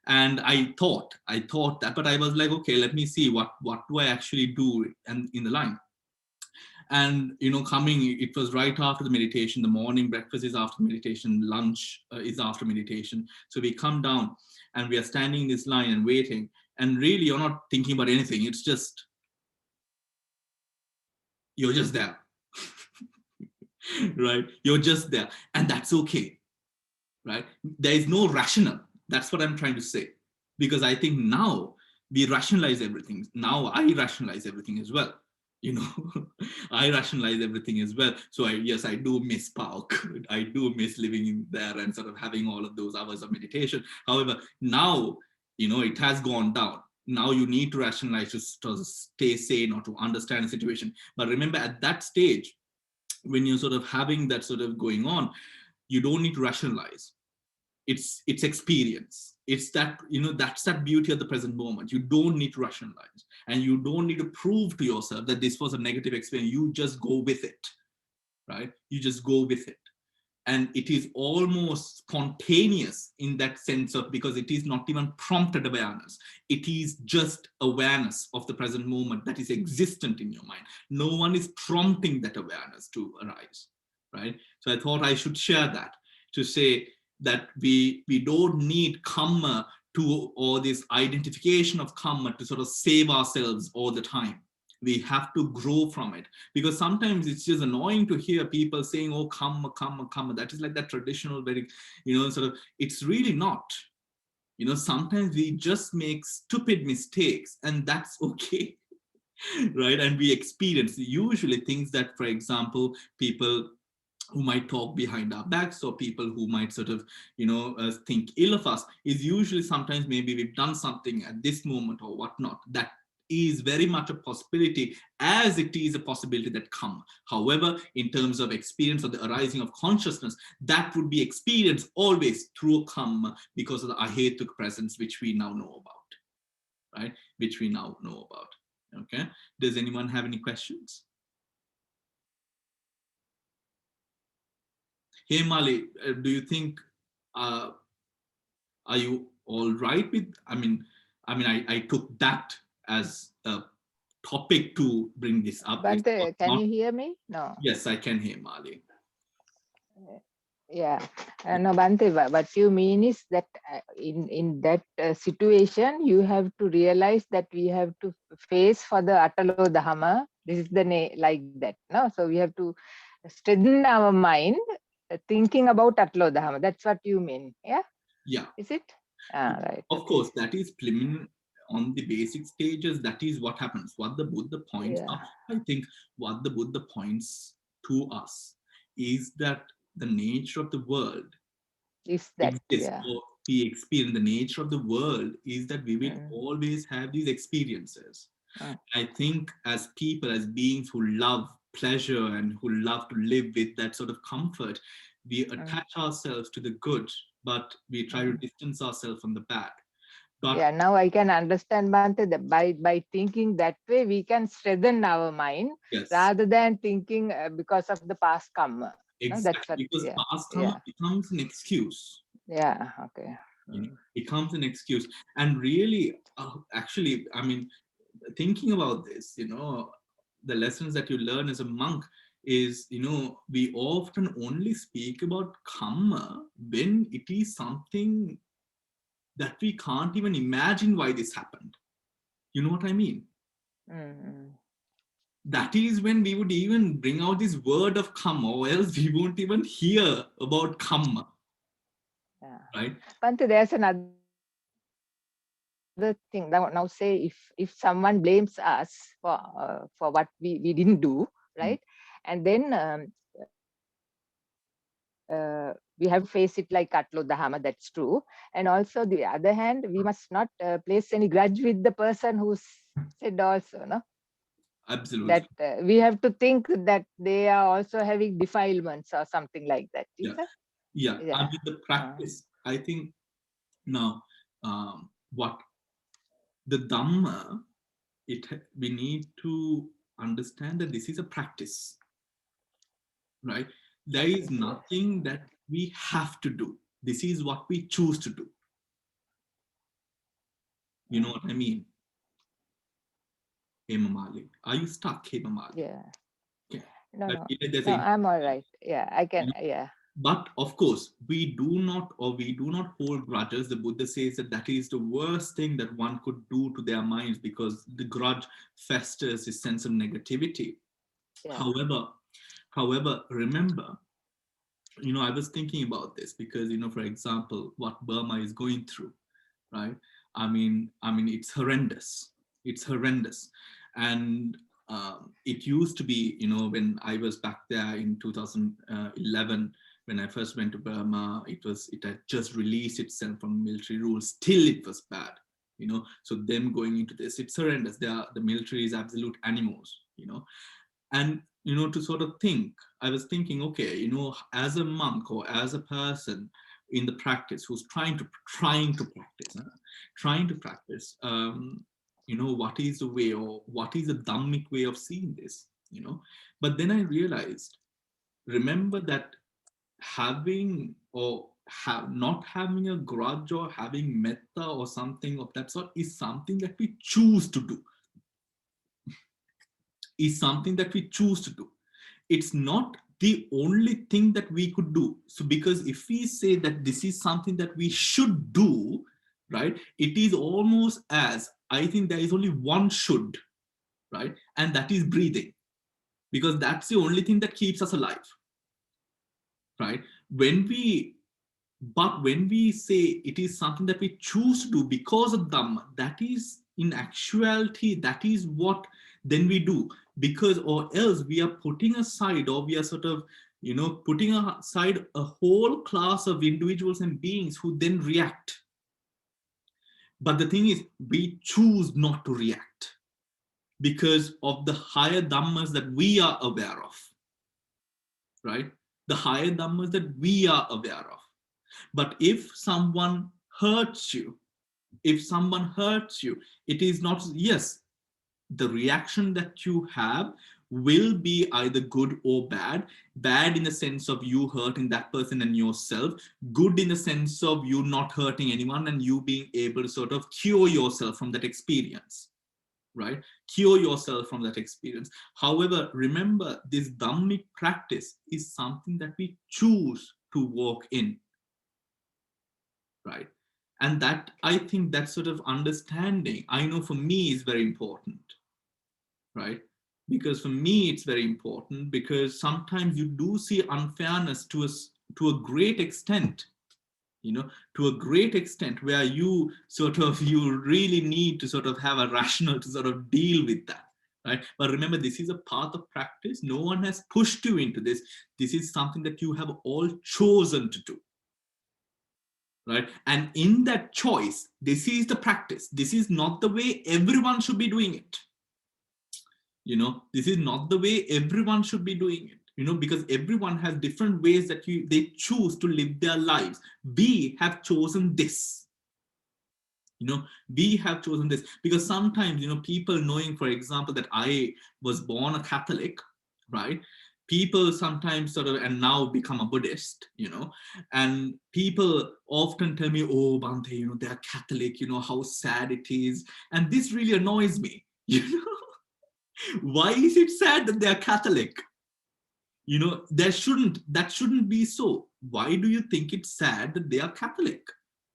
And I thought that, but I was like, okay, let me see what do I actually do and in the line. And it was right after the meditation. The morning breakfast is after meditation, lunch is after meditation. So we come down and we are standing in this line and waiting, and really you're not thinking about anything. It's just, you're just there. Right? You're just there, and that's okay, right? There is no rational. That's what I'm trying to say, because I think now we rationalize everything. Now I rationalize everything as well. I rationalize everything as well. So I do miss Pauk. I do miss living in there and sort of having all of those hours of meditation. However, now, it has gone down. Now you need to rationalize to stay sane or to understand the situation. But remember, at that stage, when you're sort of having that sort of going on, you don't need to rationalize. It's experience. It's that, that's that beauty of the present moment. You don't need to rationalize, and you don't need to prove to yourself that this was a negative experience. You just go with it, right? You just go with it. And it is almost spontaneous in that sense of, because it is not even prompted awareness. It is just awareness of the present moment that is existent in your mind. No one is prompting that awareness to arise, right? So I thought I should share that, to say that we don't need karma or this identification of karma to sort of save ourselves all the time. We have to grow from it, because sometimes it's just annoying to hear people saying, oh, karma, karma, karma. That is like that traditional, very, sort of, it's really not. Sometimes we just make stupid mistakes, and that's okay, right? And we experience usually things that, for example, people who might talk behind our backs, or people who might sort of, think ill of us, is usually sometimes maybe we've done something at this moment or whatnot. That is very much a possibility, as it is a possibility that come. However, in terms of experience of the arising of consciousness, that would be experienced always through karma, because of the ahetuk presence, which we now know about, right? Which we now know about. Okay. Does anyone have any questions? Hey Mali, do you think, are you all right with, I took that as a topic to bring this up. Bhante, can you hear me? No. Yes, I can hear Mali. Yeah. No, Bhante, what you mean is that in that situation, you have to realize that we have to face for the Atalo Dhamma. This is the like that. No, so we have to strengthen our mind thinking about Atlodhama. That's what you mean. Yeah. Yeah. Is it? Right. Of course, that is preliminary on the basic stages. That is what happens. What the Buddha points out, I think what the Buddha points to us is that the nature of the world is that or we experience. The nature of the world is that we will always have these experiences. I think as people, as beings who love pleasure and who love to live with that sort of comfort, we attach ourselves to the good, but we try to distance ourselves from the bad. But yeah, now I can understand, Bhante, that by thinking that way, we can strengthen our mind rather than thinking because of the past karma. Exactly, no, that's what, because past karma becomes an excuse. Yeah, okay. Becomes an excuse. And really, actually, I mean, thinking about this, the lessons that you learn as a monk is, we often only speak about karma when it is something that we can't even imagine why this happened. You know what I mean? That is when we would even bring out this word of karma, or else we won't even hear about karma. Yeah. Right? Bhante, there's another thing. Now say if someone blames us for what we didn't do, right? And then we have to face it like Atlodhama, that's true. And also the other hand, we must not place any grudge with the person who said also, no? Absolutely. That we have to think that they are also having defilements or something like that. Yeah. And with the practice, I think now what the Dhamma, we need to understand that this is a practice, right? There is nothing that we have to do. This is what we choose to do. You know what I mean? Hemamali. Are you stuck, Hemamali? Yeah. Okay. No, I'm all right. Yeah, I can, But of course, we do not hold grudges. The Buddha says that is the worst thing that one could do to their minds, because the grudge festers this sense of negativity. Yeah. However, remember, I was thinking about this because, for example, what Burma is going through, right? I mean, it's horrendous. It's horrendous. And it used to be, when I was back there in 2011, when I first went to Burma, it had just released itself from military rule. Still, it was bad, So them going into this, it's horrendous. The military is absolute animals, And, to sort of think, I was thinking, okay, as a monk or as a person in the practice who's trying to practice, what is the way, or what is the Dhammic way of seeing this, But then I realized, remember that having or not having a grudge or having metta or something of that sort is something that we choose to do. It's not the only thing that we could do. So because if we say that this is something that we should do, right, it is almost as, I think there is only one should, right, and that is breathing, because that's the only thing that keeps us alive, right? When we say it is something that we choose to do because of Dhamma, that is, in actuality, that is what then we do, because or else we are putting aside, or we are sort of, putting aside a whole class of individuals and beings who then react. But the thing is, we choose not to react because of the higher Dhammas that we are aware of, right? The higher Dhammas that we are aware of. But if someone hurts you, it is not, yes, the reaction that you have will be either good or bad. Bad in the sense of you hurting that person and yourself. Good in the sense of you not hurting anyone and you being able to sort of cure yourself from that experience, right? Cure yourself from that experience. However, remember, this Dhammic practice is something that we choose to walk in, right? And that, I think that sort of understanding, I know for me is very important, right? Because for me, it's very important because sometimes you do see unfairness to us to a great extent, to a great extent, where you really need to sort of have a rational to sort of deal with that, right? But remember, this is a path of practice. No one has pushed you into this. This is something that you have all chosen to do, right? And in that choice, this is the practice. This is not the way everyone should be doing it. This is not the way everyone should be doing it. Because everyone has different ways that they choose to live their lives. We have chosen this. We have chosen this because sometimes, people knowing, for example, that I was born a Catholic, right? People sometimes sort of, and now become a Buddhist, and people often tell me, oh, Bhante, they are Catholic, how sad it is. And this really annoys me, Why is it sad that they are Catholic? That shouldn't be so. Why do you think it's sad that they are Catholic?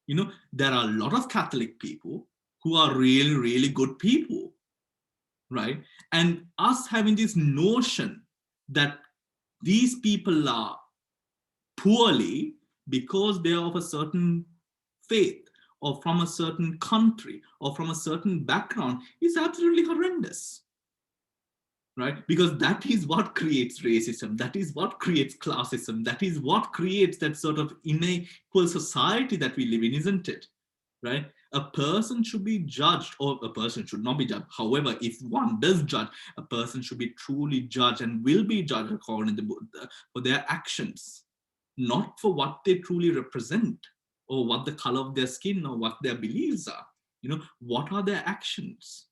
There are a lot of Catholic people who are really, really good people, right? And us having this notion that these people are poorly because they are of a certain faith or from a certain country or from a certain background is absolutely horrendous. Right? Because that is what creates racism. That is what creates classism. That is what creates that sort of unequal society that we live in, isn't it? Right? A person should be judged, or a person should not be judged. However, if one does judge, a person should be truly judged and will be judged according to the Buddha for their actions, not for what they truly represent or what the color of their skin or what their beliefs are. What are their actions?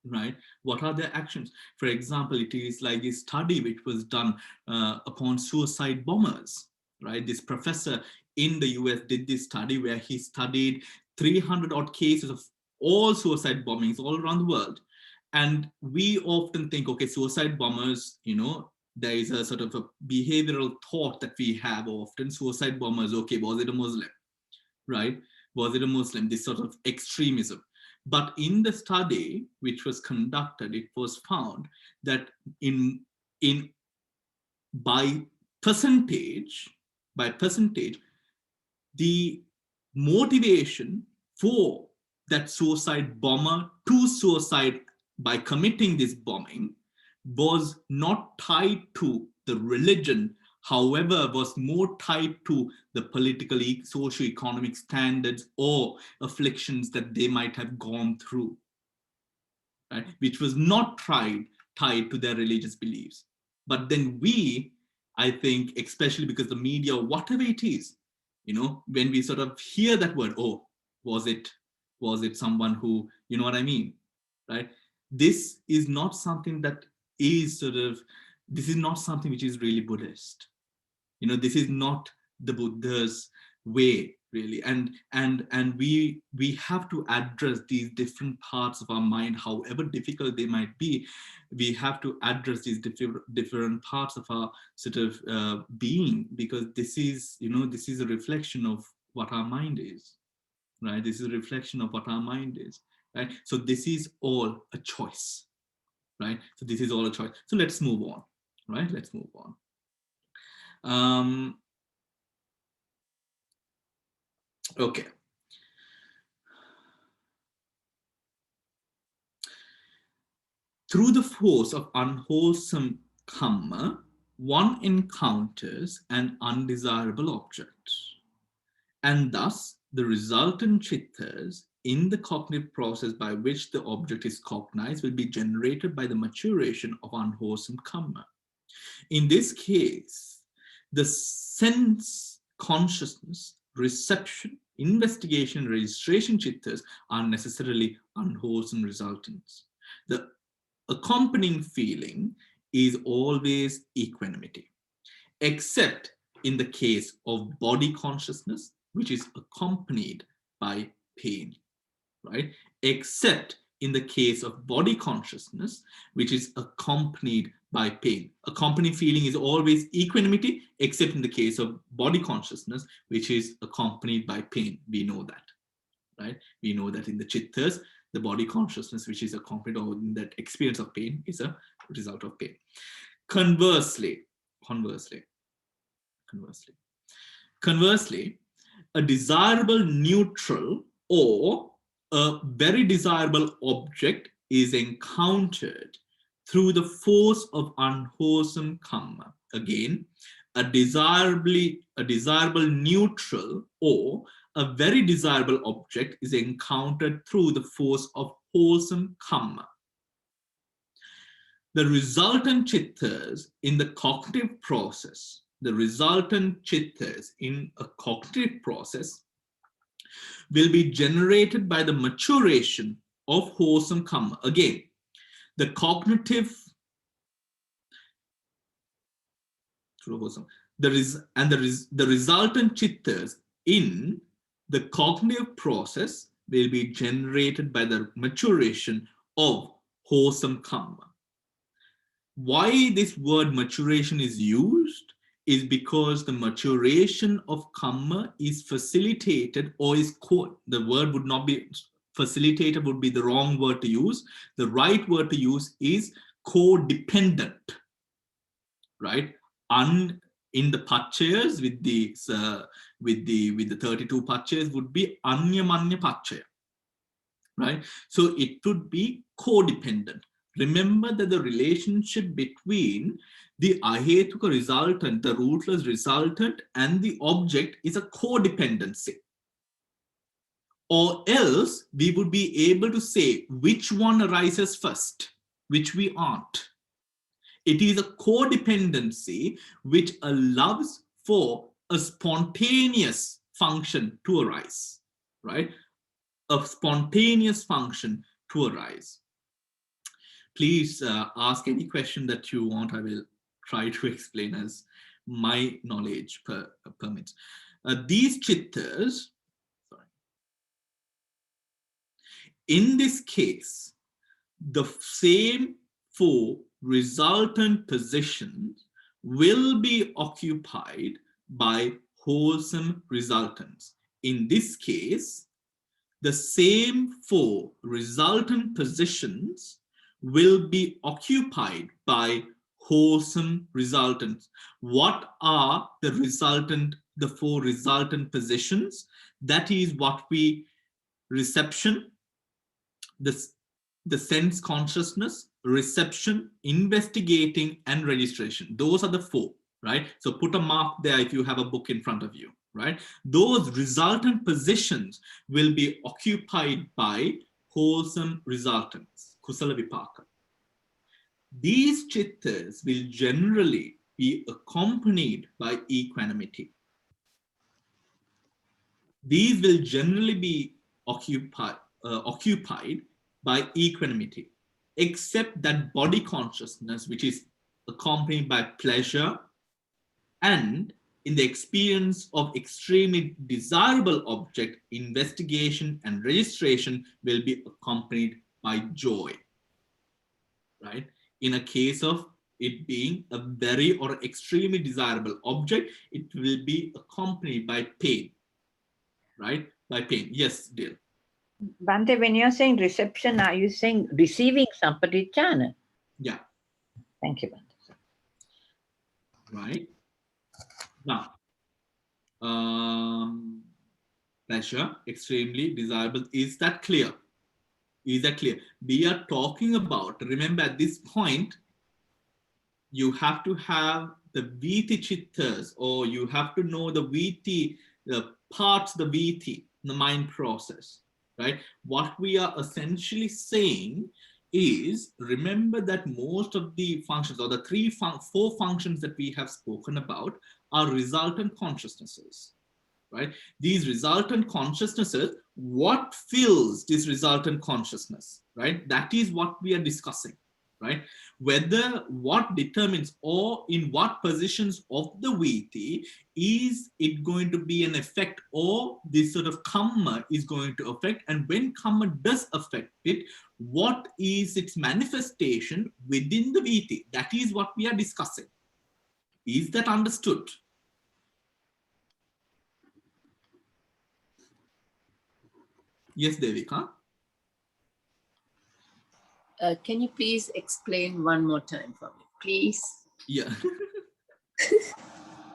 Right? What are their actions? For example, it is like a study which was done upon suicide bombers, right? This professor in the US did this study where he studied 300 odd cases of all suicide bombings all around the world. And we often think, okay, suicide bombers, there is a sort of a behavioral thought that we have often. Suicide bombers, okay, was it a Muslim? Right? Was it a Muslim? This sort of extremism. But in the study which was conducted, it was found that by percentage, the motivation for that suicide bomber to suicide by committing this bombing was not tied to the religion, however, was more tied to the political, socio-economic standards or afflictions that they might have gone through, right? Which was not tied to their religious beliefs. But then we, I think, especially because the media, whatever it is, when we sort of hear that word, oh, was it someone who, you know what I mean, right? This is not something that is this is not something which is really Buddhist. This is not the Buddha's way, really. And we have to address these different parts of our mind, however difficult they might be. We have to address these different parts of our sort of being, because this is a reflection of what our mind is, right? This is a reflection of what our mind is, right? So this is all a choice, right? So this is all a choice. So let's move on, right? Let's move on. Okay. Through the force of unwholesome karma, one encounters an undesirable object, and thus the resultant chittas in the cognitive process by which the object is cognized will be generated by the maturation of unwholesome karma. In this case, the sense, consciousness, reception, investigation, registration chittas are necessarily unwholesome resultants. The accompanying feeling is always equanimity, except in the case of body consciousness, which is accompanied by pain, right? Except in the case of body consciousness, which is accompanied by pain. Accompanying feeling is always equanimity, except in the case of body consciousness, which is accompanied by pain. We know that, right? We know that in the chittas, the body consciousness, which is accompanied or in that experience of pain, is a result of pain. Conversely, Conversely, a desirable neutral or a very desirable object is encountered through the force of unwholesome karma. Again, a desirable neutral or a very desirable object is encountered through the force of wholesome karma. The resultant chittas in the cognitive process, will be generated by the maturation of wholesome karma. Again, the cognitive, the resultant chittas in the cognitive process will be generated by the maturation of wholesome karma. Why this word maturation is used is because the maturation of karma is facilitated, or is the word would not be facilitated, would be the wrong word to use. The right word to use is codependent, right? In the pachayas with the 32 pachayas would be anyamanya pachaya, right? So it would be codependent. Remember that the relationship between the ahetuka resultant, the rootless resultant, and the object is a codependency. Or else we would be able to say which one arises first, which we aren't. It is a codependency which allows for a spontaneous function to arise, right? A spontaneous function to arise. Please ask any question that you want. I will try to explain as my knowledge permits. These chittas, in this case, the same four resultant positions will be occupied by wholesome resultants. In this case, the same four resultant positions will be occupied by wholesome resultants. What are the four resultant positions? That is what we reception, the sense consciousness, reception, investigating, and registration. Those are the four, right? So put a mark there if you have a book in front of you, right? Those resultant positions will be occupied by wholesome resultants, kusala vipaka. These chittas will generally be accompanied by equanimity. These will generally be occupied by equanimity, except that body consciousness, which is accompanied by pleasure, and in the experience of extremely desirable object, investigation and registration will be accompanied by joy, right? In a case of it being a very or extremely desirable object, it will be accompanied by pain, right? By pain. Yes, dear. Bhante, when you're saying reception, are you saying receiving sampatijjhana? Yeah. Thank you, Bhante. Right. Now, pleasure, extremely desirable. Is that clear? Is that clear? We are talking about, remember at this point, you have to have the viti chittas, or you have to know the viti, the parts, the viti, the mind process, right? What we are essentially saying is, remember that most of the functions, or the four functions that we have spoken about, are resultant consciousnesses, right? These resultant consciousnesses, what fills this resultant consciousness, right? That is what we are discussing, right? Whether what determines, or in what positions of the viti is it going to be an effect, or this sort of karma is going to affect, and when karma does affect it, what is its manifestation within the viti? That is what we are discussing. Is that understood? Yes, Devika. Can you please explain one more time for me, please? Yeah.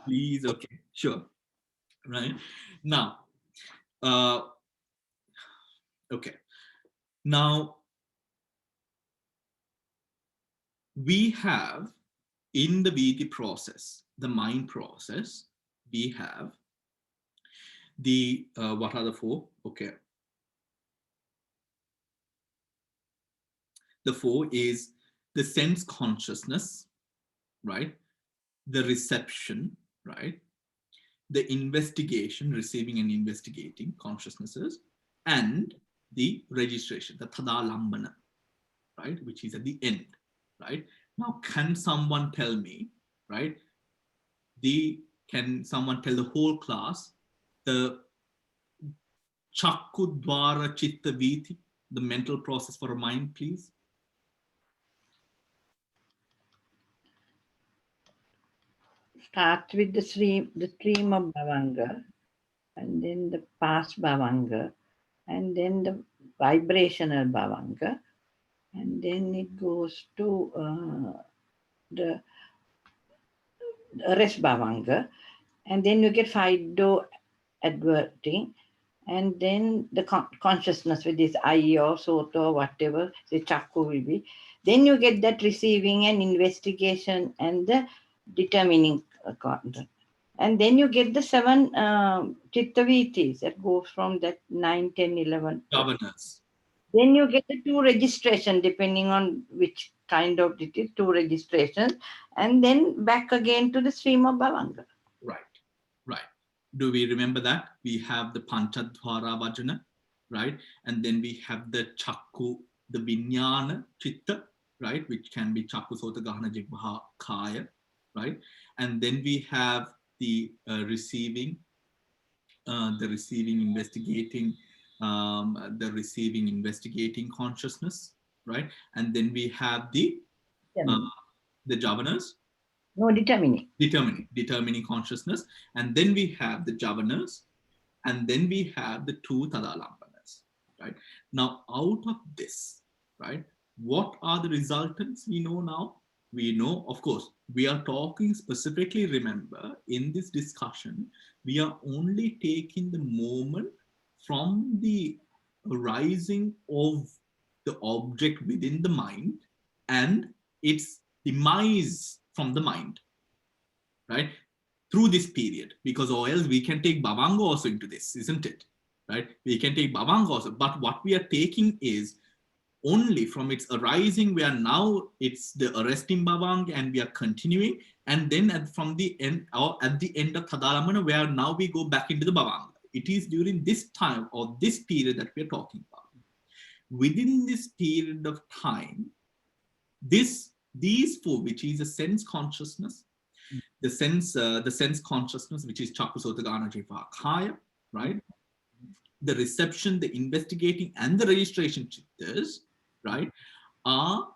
Please, okay, sure. Right. Now, okay. Now, we have in the Viti process, the mind process, we have the, what are the four? Okay. The four is the sense consciousness, right? The reception, right? The investigation, receiving and investigating consciousnesses, and the registration, the tadalambana, right? Which is at the end, right? Now, can someone tell me, right? Can someone tell the whole class the Chakku Dwara Chitta Viti, the mental process for a mind, please? Start with the stream of Bhavanga, and then the past Bhavanga, and then the vibrational Bhavanga, and then it goes to the rest Bhavanga, and then you get Fido adverting, and then the consciousness with this eye or soto or whatever the chakku will be. Then you get that receiving and investigation and the determining content. And then you get the 7 chittavitis that goes from that 9, 10, 11. Governance. Then you get the 2 registration, depending on which kind of it is, 2 registrations, and then back again to the stream of Bhavanga. Right, right. Do we remember that? We have the Panchadhara Vajana, right? And then we have the Chakku, the Vinyana Chitta, right? Which can be Chakku Sota Gahana Jigvaha Kaya, right? And then we have the receiving, investigating, consciousness, right? And then we have the javanas. No, determining consciousness, and then we have the javanas, and then we have the 2 tadalambanas, right? Now, out of this, right, what are the resultants we know now? We know, of course, we are talking specifically, remember, in this discussion, we are only taking the moment from the arising of the object within the mind and its demise from the mind, right? Through this period, because or else we can take Bhavanga also into this, isn't it? Right? We can take Bhavanga also, but what we are taking is only from its arising, where now it's the arresting Bhavanga and we are continuing, and then from the end, or at the end of Tadalamana, where now we go back into the Bhavanga. It is during this time or this period that we are talking about. Within this period of time, these 4, which is a sense consciousness, the sense consciousness, which is Chakku Sota Gahana Jihva Kaya, right? The reception, the investigating, and the registration chittas, right, are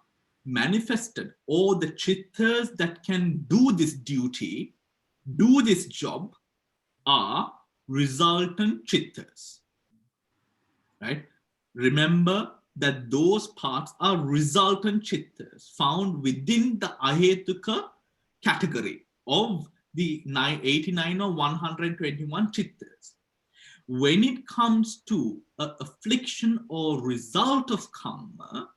manifested, or the chittas that can do this duty, do this job, are resultant chittas, right? Remember that those parts are resultant chittas found within the ahetuka category of the 89 or 121 chittas. When it comes to an affliction or result of karma,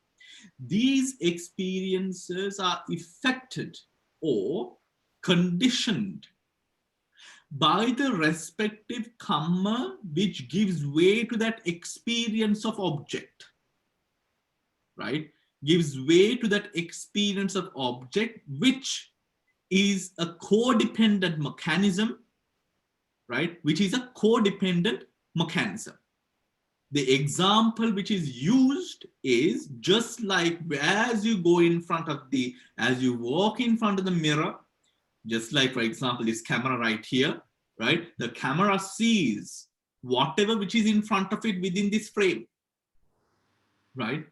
these experiences are affected or conditioned by the respective karma which gives way to that experience of object, right? Gives way to that experience of object, which is a codependent mechanism, right? Which is a codependent mechanism. The example which is used is just like as you go in front of as you walk in front of the mirror, just like, for example, this camera right here, right? The camera sees whatever which is in front of it within this frame, right?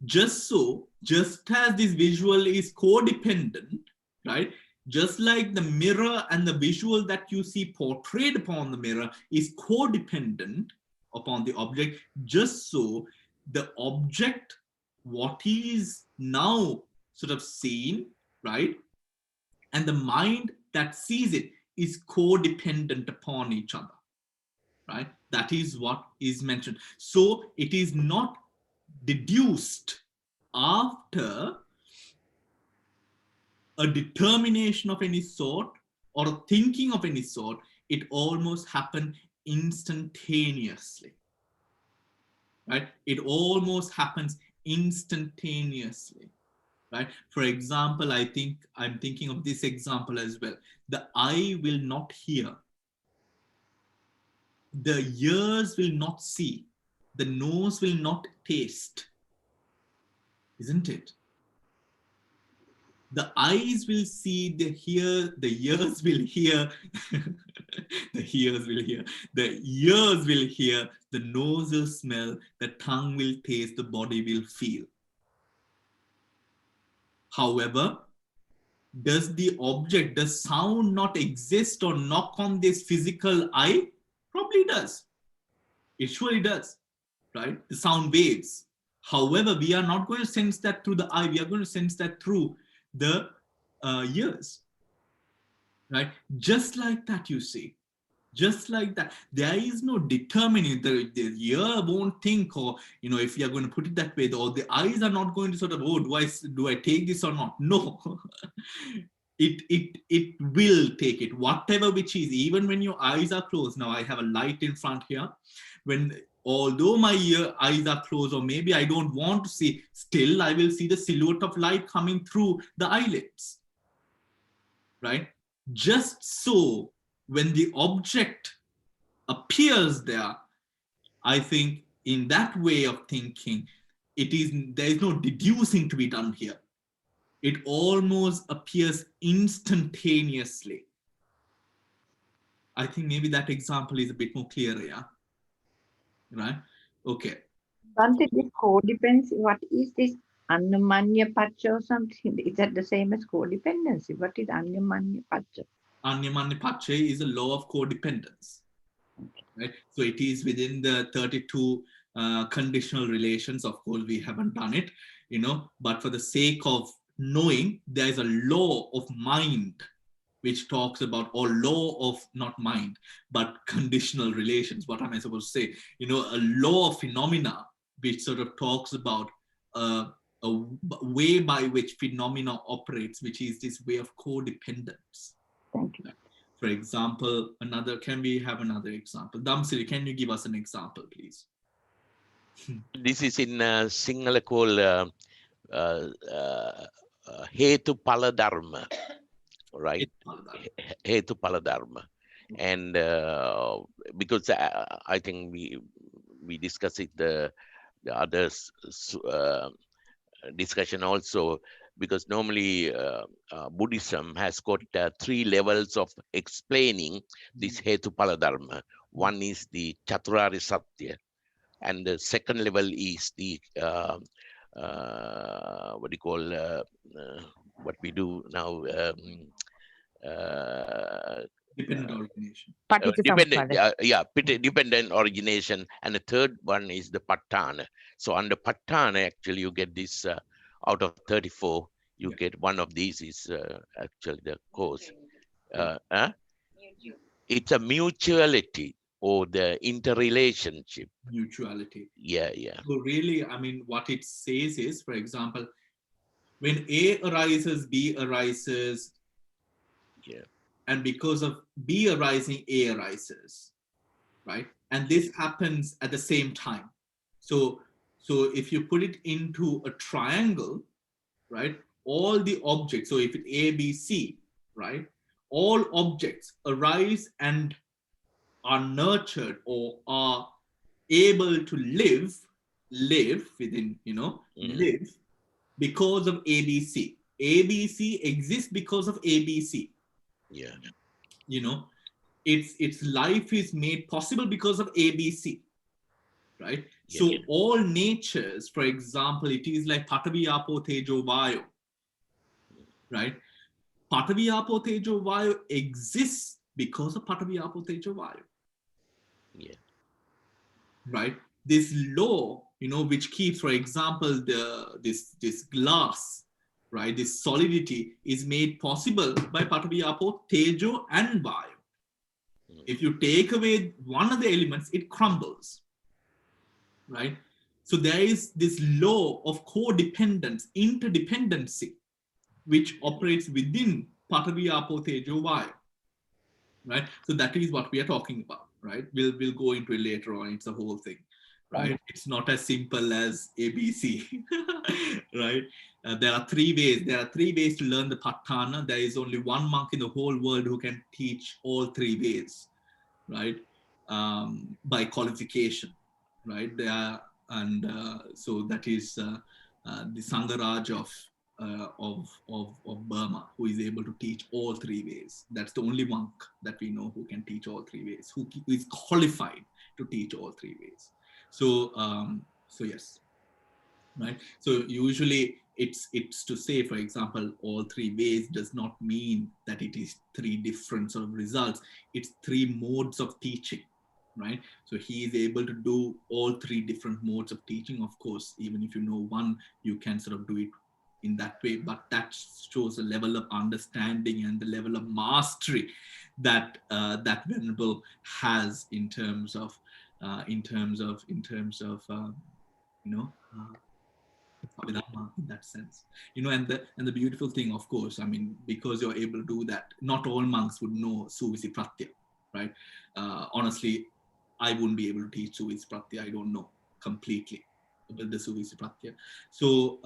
Just as this visual is codependent, right? Just like the mirror and the visual that you see portrayed upon the mirror is codependent upon the object, just so the object, what is now sort of seen, right? And the mind that sees it is codependent upon each other, right? That is what is mentioned. So it is not deduced after a determination of any sort or a thinking of any sort. It almost happened instantaneously, right? It almost happens instantaneously, right? For example, I'm thinking of this example as well. The eye will not hear, the ears will not see, the nose will not taste, isn't it? The eyes will see, the ears will hear, the ears will hear, the ears will hear, the nose will smell, the tongue will taste, the body will feel. However, does sound not exist or knock on this physical eye? Probably does. It surely does, right? The sound waves. However, we are not going to sense that through the eye. We are going to sense that through the ears, right? Just like that, you see. Just like that. There is no determining. The ear won't think, or, if you are going to put it that way, or the eyes are not going to sort of, oh, do I take this or not? No. It will take it, whatever which is, even when your eyes are closed. Now I have a light in front here. Although my eyes are closed, or maybe I don't want to see, still I will see the silhouette of light coming through the eyelids, right? Just so when the object appears there, I think in that way of thinking, there is no deducing to be done here. It almost appears instantaneously. I think maybe that example is a bit more clear, yeah? Right? Okay. Bhante, this codependency, what is this Annamanya Pacha or something? Is that the same as codependency? What is Annamanya Pacha? Annamanya Pacha is a law of codependence. Right? So it is within the 32 conditional relations. Of course, we haven't done it, but for the sake of knowing, there is a law of mind which talks about, or law of not mind, but conditional relations. What am I supposed to say? A law of phenomena which sort of talks about a way by which phenomena operates, which is this way of codependence. Thank you. For example, can we have another example? Damsiri, can you give us an example, please? This is in Sinhala called Hetupala Dharma, right? Hetupala Dharma. And because I think we discussed it the others discussion also, because normally Buddhism has got 3 levels of explaining this Hetupala Dharma. One is the Chaturari Satya, and the second level is the what do you call what we do now, dependent origination. Dependent origination. And the third one is the Patthana. So under Patthana, actually you get this out of 34, you get one of these is actually the cause. It's a mutuality, or the interrelationship. Mutuality. Yeah. So really, I mean, what it says is, for example, when A arises, B arises, and because of B arising, A arises, right? And this happens at the same time. So if you put it into a triangle, right, all the objects, so if it's A, B, C, right, all objects arise and are nurtured or are able to live within, live because of ABC. ABC exists because of ABC. Yeah. Its life is made possible because of ABC, right? So all natures, for example, it is like Patavi, Apo, Tejo, Vayu, right? Patavi, Apo, Tejo, Vayu exists because of Patavi, Apo, Tejo, Vayu. Yeah. Right? This law, which keeps, for example, this glass, right? This solidity is made possible by Patavi, Apo, Tejo, and Vayu. If you take away one of the elements, it crumbles, right? So there is this law of codependence, interdependency, which operates within Patavi, Apo, Tejo, Vayu, right? So that is what we are talking about, right? We'll go into it later on. It's a whole thing, right? It's not as simple as ABC, right? There are three ways. There are three ways to learn the Patthana. There is only one monk in the whole world who can teach all three ways, right? By qualification, right? So that is the Sangharaj of Burma, who is able to teach all three ways. That's the only monk that we know who can teach all three ways, who is qualified to teach all three ways. So yes, right? So usually it's to say, for example, all three ways does not mean that it is three different sort of results. It's three modes of teaching, right? So he is able to do all three different modes of teaching. Of course, even if you know one, you can sort of do it in that way, but that shows a level of understanding and the level of mastery that that Venerable has in terms of Abhidhamma, in that sense, and the beautiful thing, of course, I mean, because you're able to do that, not all monks would know Suvisi Pratya, right? Honestly, I wouldn't be able to teach Suvisi Pratya. I don't know completely about the Suvisi Pratya. So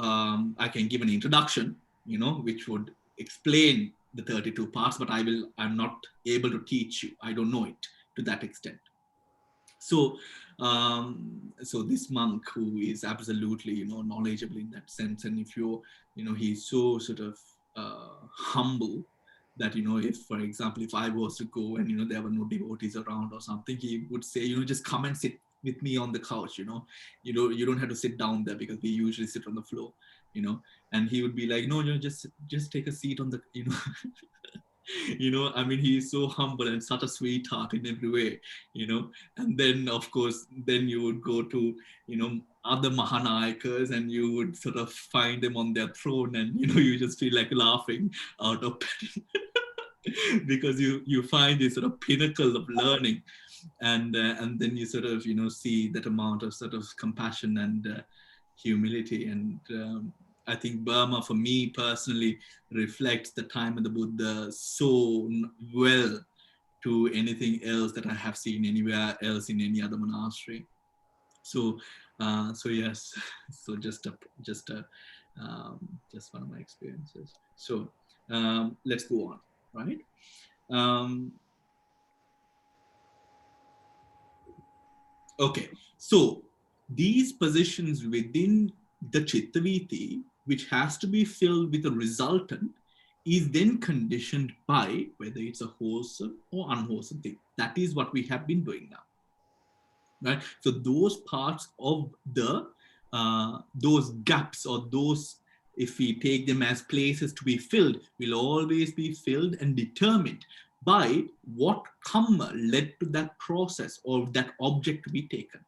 I can give an introduction, which would explain the 32 parts, but I'm not able to teach you. I don't know it to that extent. So, so this monk who is absolutely, knowledgeable in that sense, and if he's so sort of humble that, if, for example, if I was to go and, there were no devotees around or something, he would say, just come and sit with me on the couch, you don't have to sit down there because we usually sit on the floor, and he would be like, no, just take a seat on the, I mean, he is so humble and such a sweetheart in every way, and then, of course, then you would go to, other Mahanayakas and you would sort of find them on their throne and, you just feel like laughing out of because you find this sort of pinnacle of learning, and then you sort of, see that amount of sort of compassion and humility. And I think Burma, for me personally, reflects the time of the Buddha so well to anything else that I have seen anywhere else in any other monastery. So yes, so just one of my experiences. So let's go on, right? Okay, so these positions within the Chittaviti, which has to be filled with a resultant, is then conditioned by whether it's a wholesome or unwholesome thing. That is what we have been doing now, right? So those parts of those gaps, or those, if we take them as places to be filled, will always be filled and determined by what karma led to that process or that object to be taken,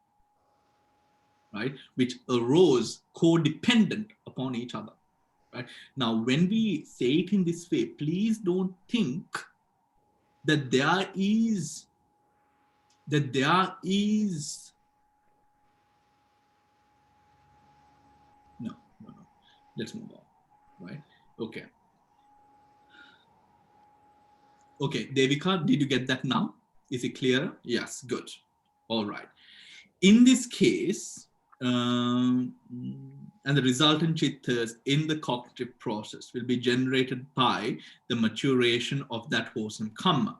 right? Which arose codependent upon each other, right? Now, when we say it in this way, please don't think that there is no. Let's move on, right? Okay, Devika, did you get that now? Is it clear? Yes, good. All right. In this case, and the resultant chittas in the cognitive process will be generated by the maturation of that wholesome karma.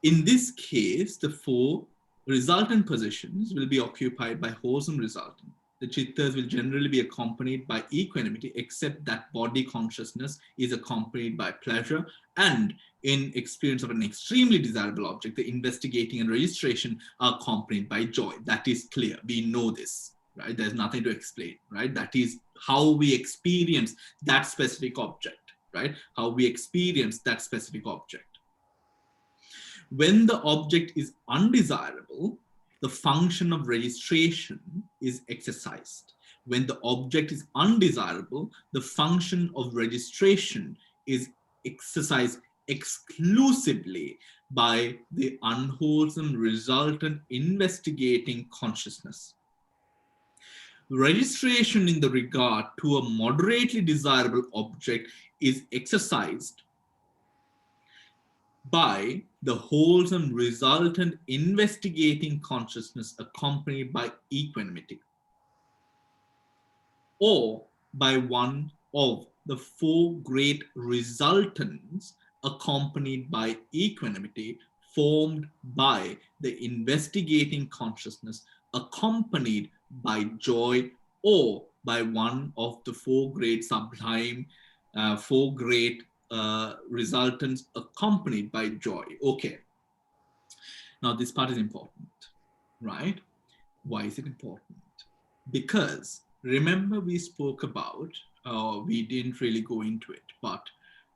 In this case, the four resultant positions will be occupied by wholesome resultant. The chittas will generally be accompanied by equanimity, except that body consciousness is accompanied by pleasure, and in experience of an extremely desirable object, the investigating and registration are accompanied by joy. That is clear. We know this, right? There's nothing to explain, right? That is how we experience that specific object, right? How we experience that specific object. When the object is undesirable, the function of registration is exercised. When the object is undesirable, the function of registration is exercised exclusively by the unwholesome resultant investigating consciousness. Registration in the regard to a moderately desirable object is exercised by the wholesome resultant investigating consciousness accompanied by equanimity, or by one of the four great resultants accompanied by equanimity, formed by the investigating consciousness accompanied by joy, or by one of the four great sublime, resultants accompanied by joy. Okay. Now this part is important, right? Why is it important? Because remember we spoke about, we didn't really go into it, but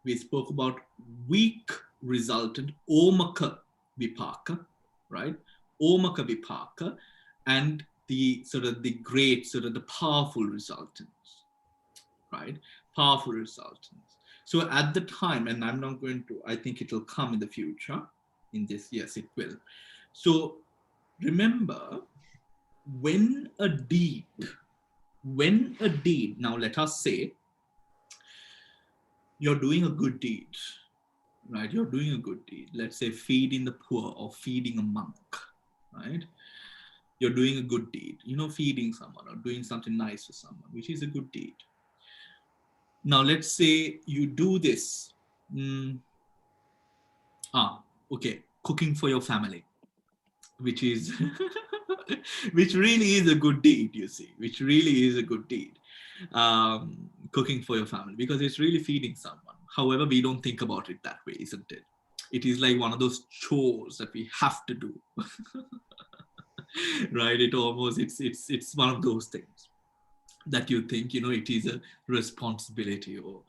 we spoke about weak resultant, omaka vipaka, right? Omaka vipaka, and the sort of the great, sort of the powerful resultants, right? Powerful resultants. So at the time, and I'm not going to, I think it will come in the future, in this, yes, it will. So remember, when a deed, now let us say, you're doing a good deed, right? You're doing a good deed. Let's say feeding the poor or feeding a monk, right? You're doing a good deed, you know, feeding someone or doing something nice for someone, which is a good deed. Now, let's say you do this. Okay, cooking for your family, which is, which really is a good deed, you see, which really is a good deed. Cooking for your family, because it's really feeding someone. However, we don't think about it that way, isn't it? It is like one of those chores that we have to do, right? It almost, it's one of those things that you think, you know, it is a responsibility, or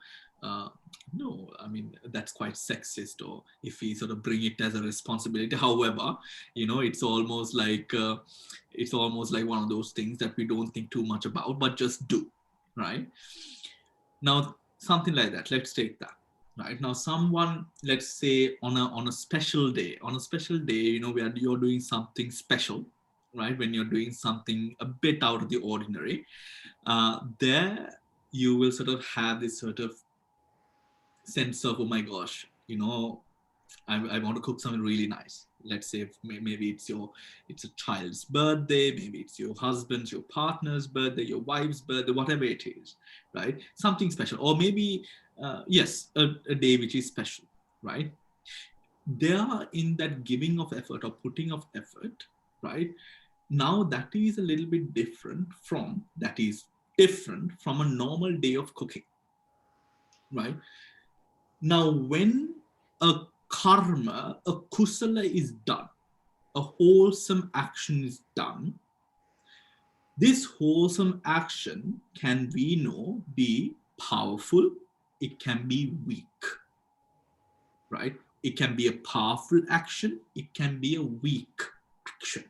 no, I mean, that's quite sexist, or if we sort of bring it as a responsibility. However, you know, it's almost like one of those things that we don't think too much about, but just do, right? Now, something like that, let's take that, right? Now, someone, let's say on a special day, you know, where you're doing something special, right? When you're doing something a bit out of the ordinary, there you will sort of have this sort of sense of, oh my gosh, you know, I want to cook something really nice. Let's say maybe it's a child's birthday, maybe it's your husband's, your partner's birthday, your wife's birthday, whatever it is, right? Something special, or maybe yes, a day which is special, right? They are in that giving of effort or putting of effort, right? Now that is a little bit different from a normal day of cooking, right? Now, when a karma, a kusala is done, a wholesome action is done, this wholesome action can, we know, be powerful, it can be weak, right? It can be a powerful action, it can be a weak action.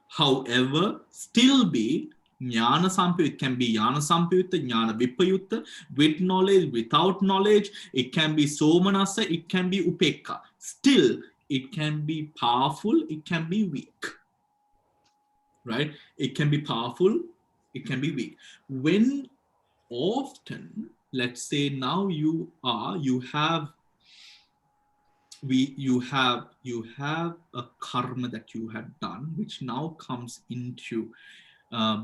However, still be jnana sampayutta. It can be jnana sampayutta, jnana vipayutta, with knowledge, without knowledge. It can be somanasa, it can be upekka. Still, it can be powerful, it can be weak, right? It can be powerful, it can be weak. When often, let's say now you have a karma that you had done, which now comes into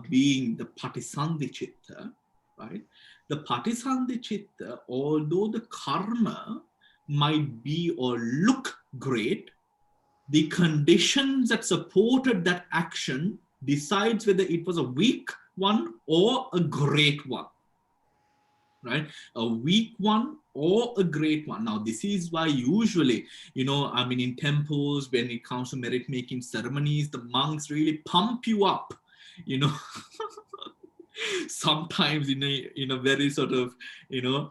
being the patisandhi chitta, right? The patisandhi chitta, although the karma might be or look great, the conditions that supported that action decides whether it was a weak one or a great one, right? A weak one or a great one. Now, this is why usually, you know, I mean, in temples, when it comes to merit-making ceremonies, the monks really pump you up, you know, sometimes in a very sort of, you know,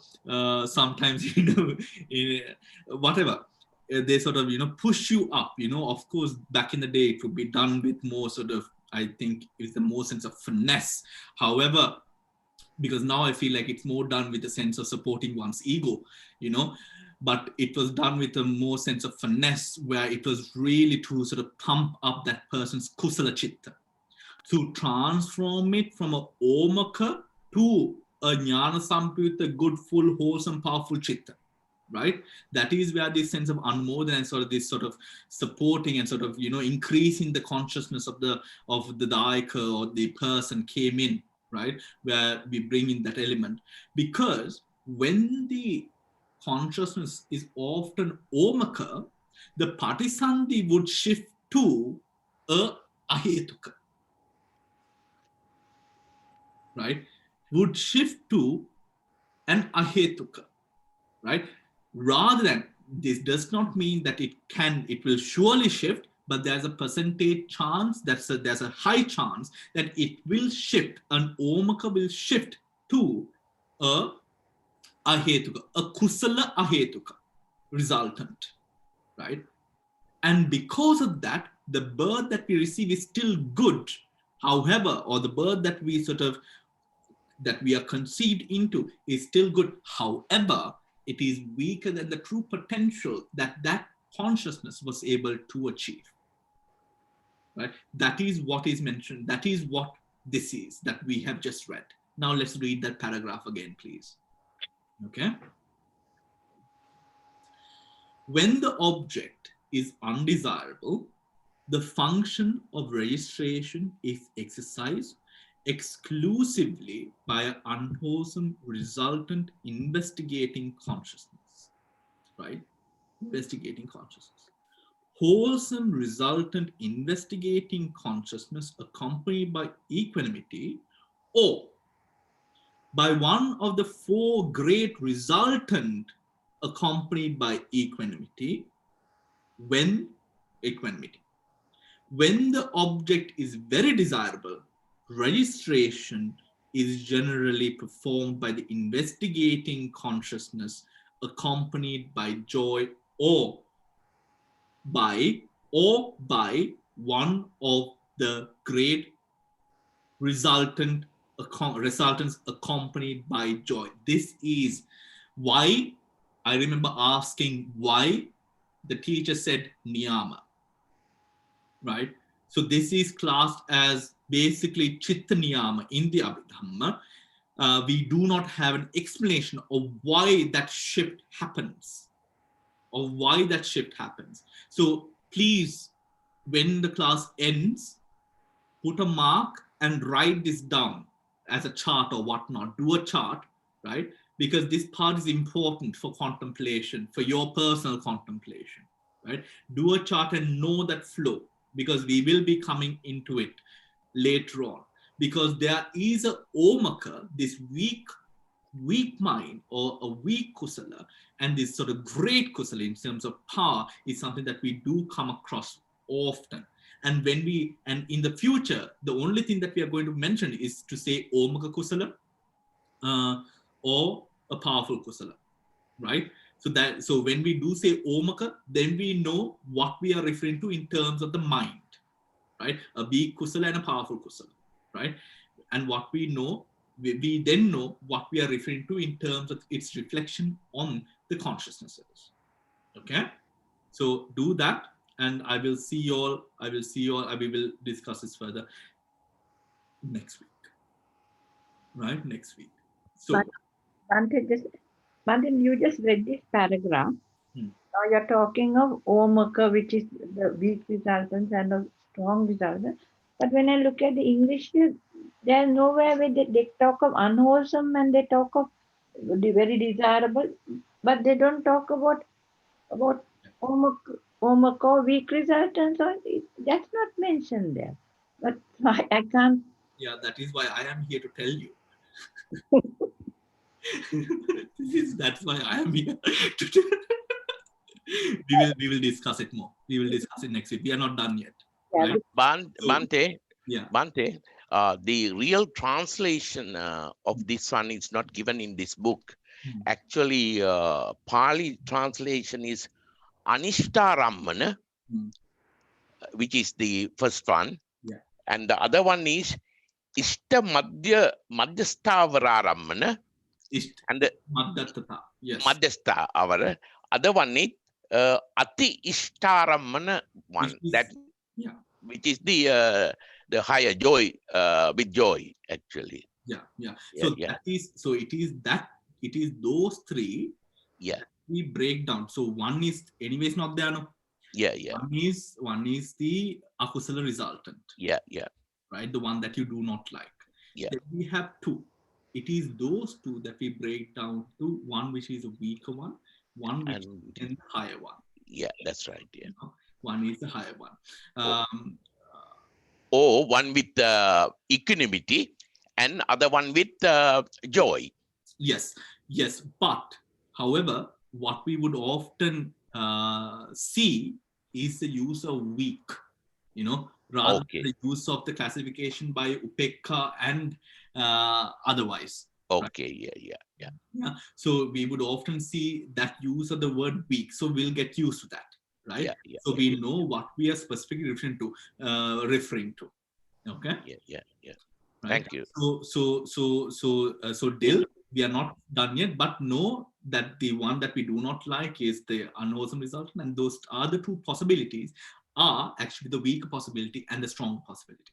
sometimes, you know, in whatever, they sort of, you know, push you up, you know. Of course, back in the day, it would be done with more sort of I think it's the more sense of finesse. However, because now I feel like it's more done with a sense of supporting one's ego, you know, but it was done with a more sense of finesse, where it was really to sort of pump up that person's kusala chitta, to transform it from a omaka to a jnana sampyuta, good, full, wholesome, powerful chitta, right? That is where this sense of anmodan and sort of this sort of supporting and sort of, you know, increasing the consciousness of the daika or the person came in, right? Where we bring in that element. Because when the consciousness is often omaka, the patisandhi would shift to a ahetuka, right? Would shift to an ahetuka, right? Rather than, this does not mean that it will surely shift, but there's a percentage chance, there's a high chance that it will shift, an omaka will shift to a ahetuka, a kusala ahetuka resultant, right? And because of that, the birth that we receive is still good. However, or the birth that we that we are conceived into is still good. However, it is weaker than the true potential that consciousness was able to achieve, right? That is what is mentioned. That is what this is that we have just read. Now let's read that paragraph again, please. Okay. When the object is undesirable, the function of registration is exercised exclusively by an unwholesome resultant investigating consciousness, right? Investigating consciousness. Wholesome resultant investigating consciousness accompanied by equanimity, or by one of the four great resultant accompanied by equanimity, when the object is very desirable, registration is generally performed by the investigating consciousness accompanied by joy, or by one of the great resultants accompanied by joy. This is why I remember asking why the teacher said niyama, right? So this is classed as basically chitta niyama in the Abhidhamma. We do not have an explanation of why that shift happens, So please, when the class ends, put a mark and write this down as a chart or whatnot. Do a chart, right? Because this part is important for contemplation, for your personal contemplation, right? Do a chart and know that flow, because we will be coming into it later on. Because there is a omaka, this weak mind or a weak kusala, and this sort of great kusala in terms of power is something that we do come across often. And in the future, the only thing that we are going to mention is to say omaka kusala or a powerful kusala, right? So when we do say omaka, then we know what we are referring to in terms of the mind, right? A weak kusala and a powerful kusala, right? And what we know, we then know what we are referring to in terms of its reflection on the consciousnesses. Okay, so do that, and I will see you all. We will discuss this further next week, right? Next week. So, Bhante, you just read this paragraph. Now you're talking of omaka, which is the weak resultants and the strong resultants. But when I look at the English, there's nowhere where they talk of unwholesome and they talk of the very desirable, but they don't talk about omaka, weak resultants. Or that's not mentioned there. But I can't. Yeah, that is why I am here to tell you. That's why I am here. We will discuss it more. We will discuss it next week. We are not done yet. Yeah, right? Bhante, Yeah. Bhante, the real translation of this one is not given in this book. Actually, Pali translation is Anishtaramana, which is the first one. Yeah. And the other one is Ishta Madhyasthavararamana. And the Madhyastha, yes. Madhyastha, our other one is Ati Ishtaramana one. Which is the higher joy, with joy, actually. Yeah. So that is, so it is those three. Yeah. We break down. So one is anyways not there, no? Yeah. One is the akusala resultant. Yeah. Right, the one that you do not like. Yeah. Then we have two. It is those two that we break down to one which is a weaker one, one which is the higher one. Yeah, that's right. Yeah. One is the higher one. Or one with equanimity and other one with joy. Yes. But however, what we would often see is the use of weak, rather than the use of the classification by upekka and otherwise. Okay, right? Yeah. So we would often see that use of the word weak. So we'll get used to that, right? So we know what we are specifically referring to. Okay. Yeah. Right? Thank you. So Dil, we are not done yet, but know that the one that we do not like is the unwholesome resultant, and those other two possibilities are actually the weak possibility and the strong possibility.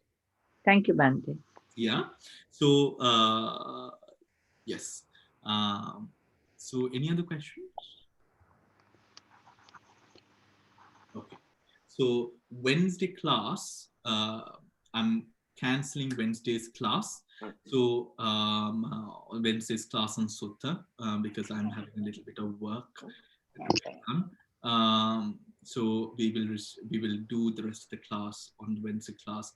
Thank you, Bhante. Yeah. So yes. So any other questions? Okay. So Wednesday class, I'm cancelling Wednesday's class. So Wednesday's class on Sutta, because I'm having a little bit of work to get done. So we will do the rest of the class on Wednesday class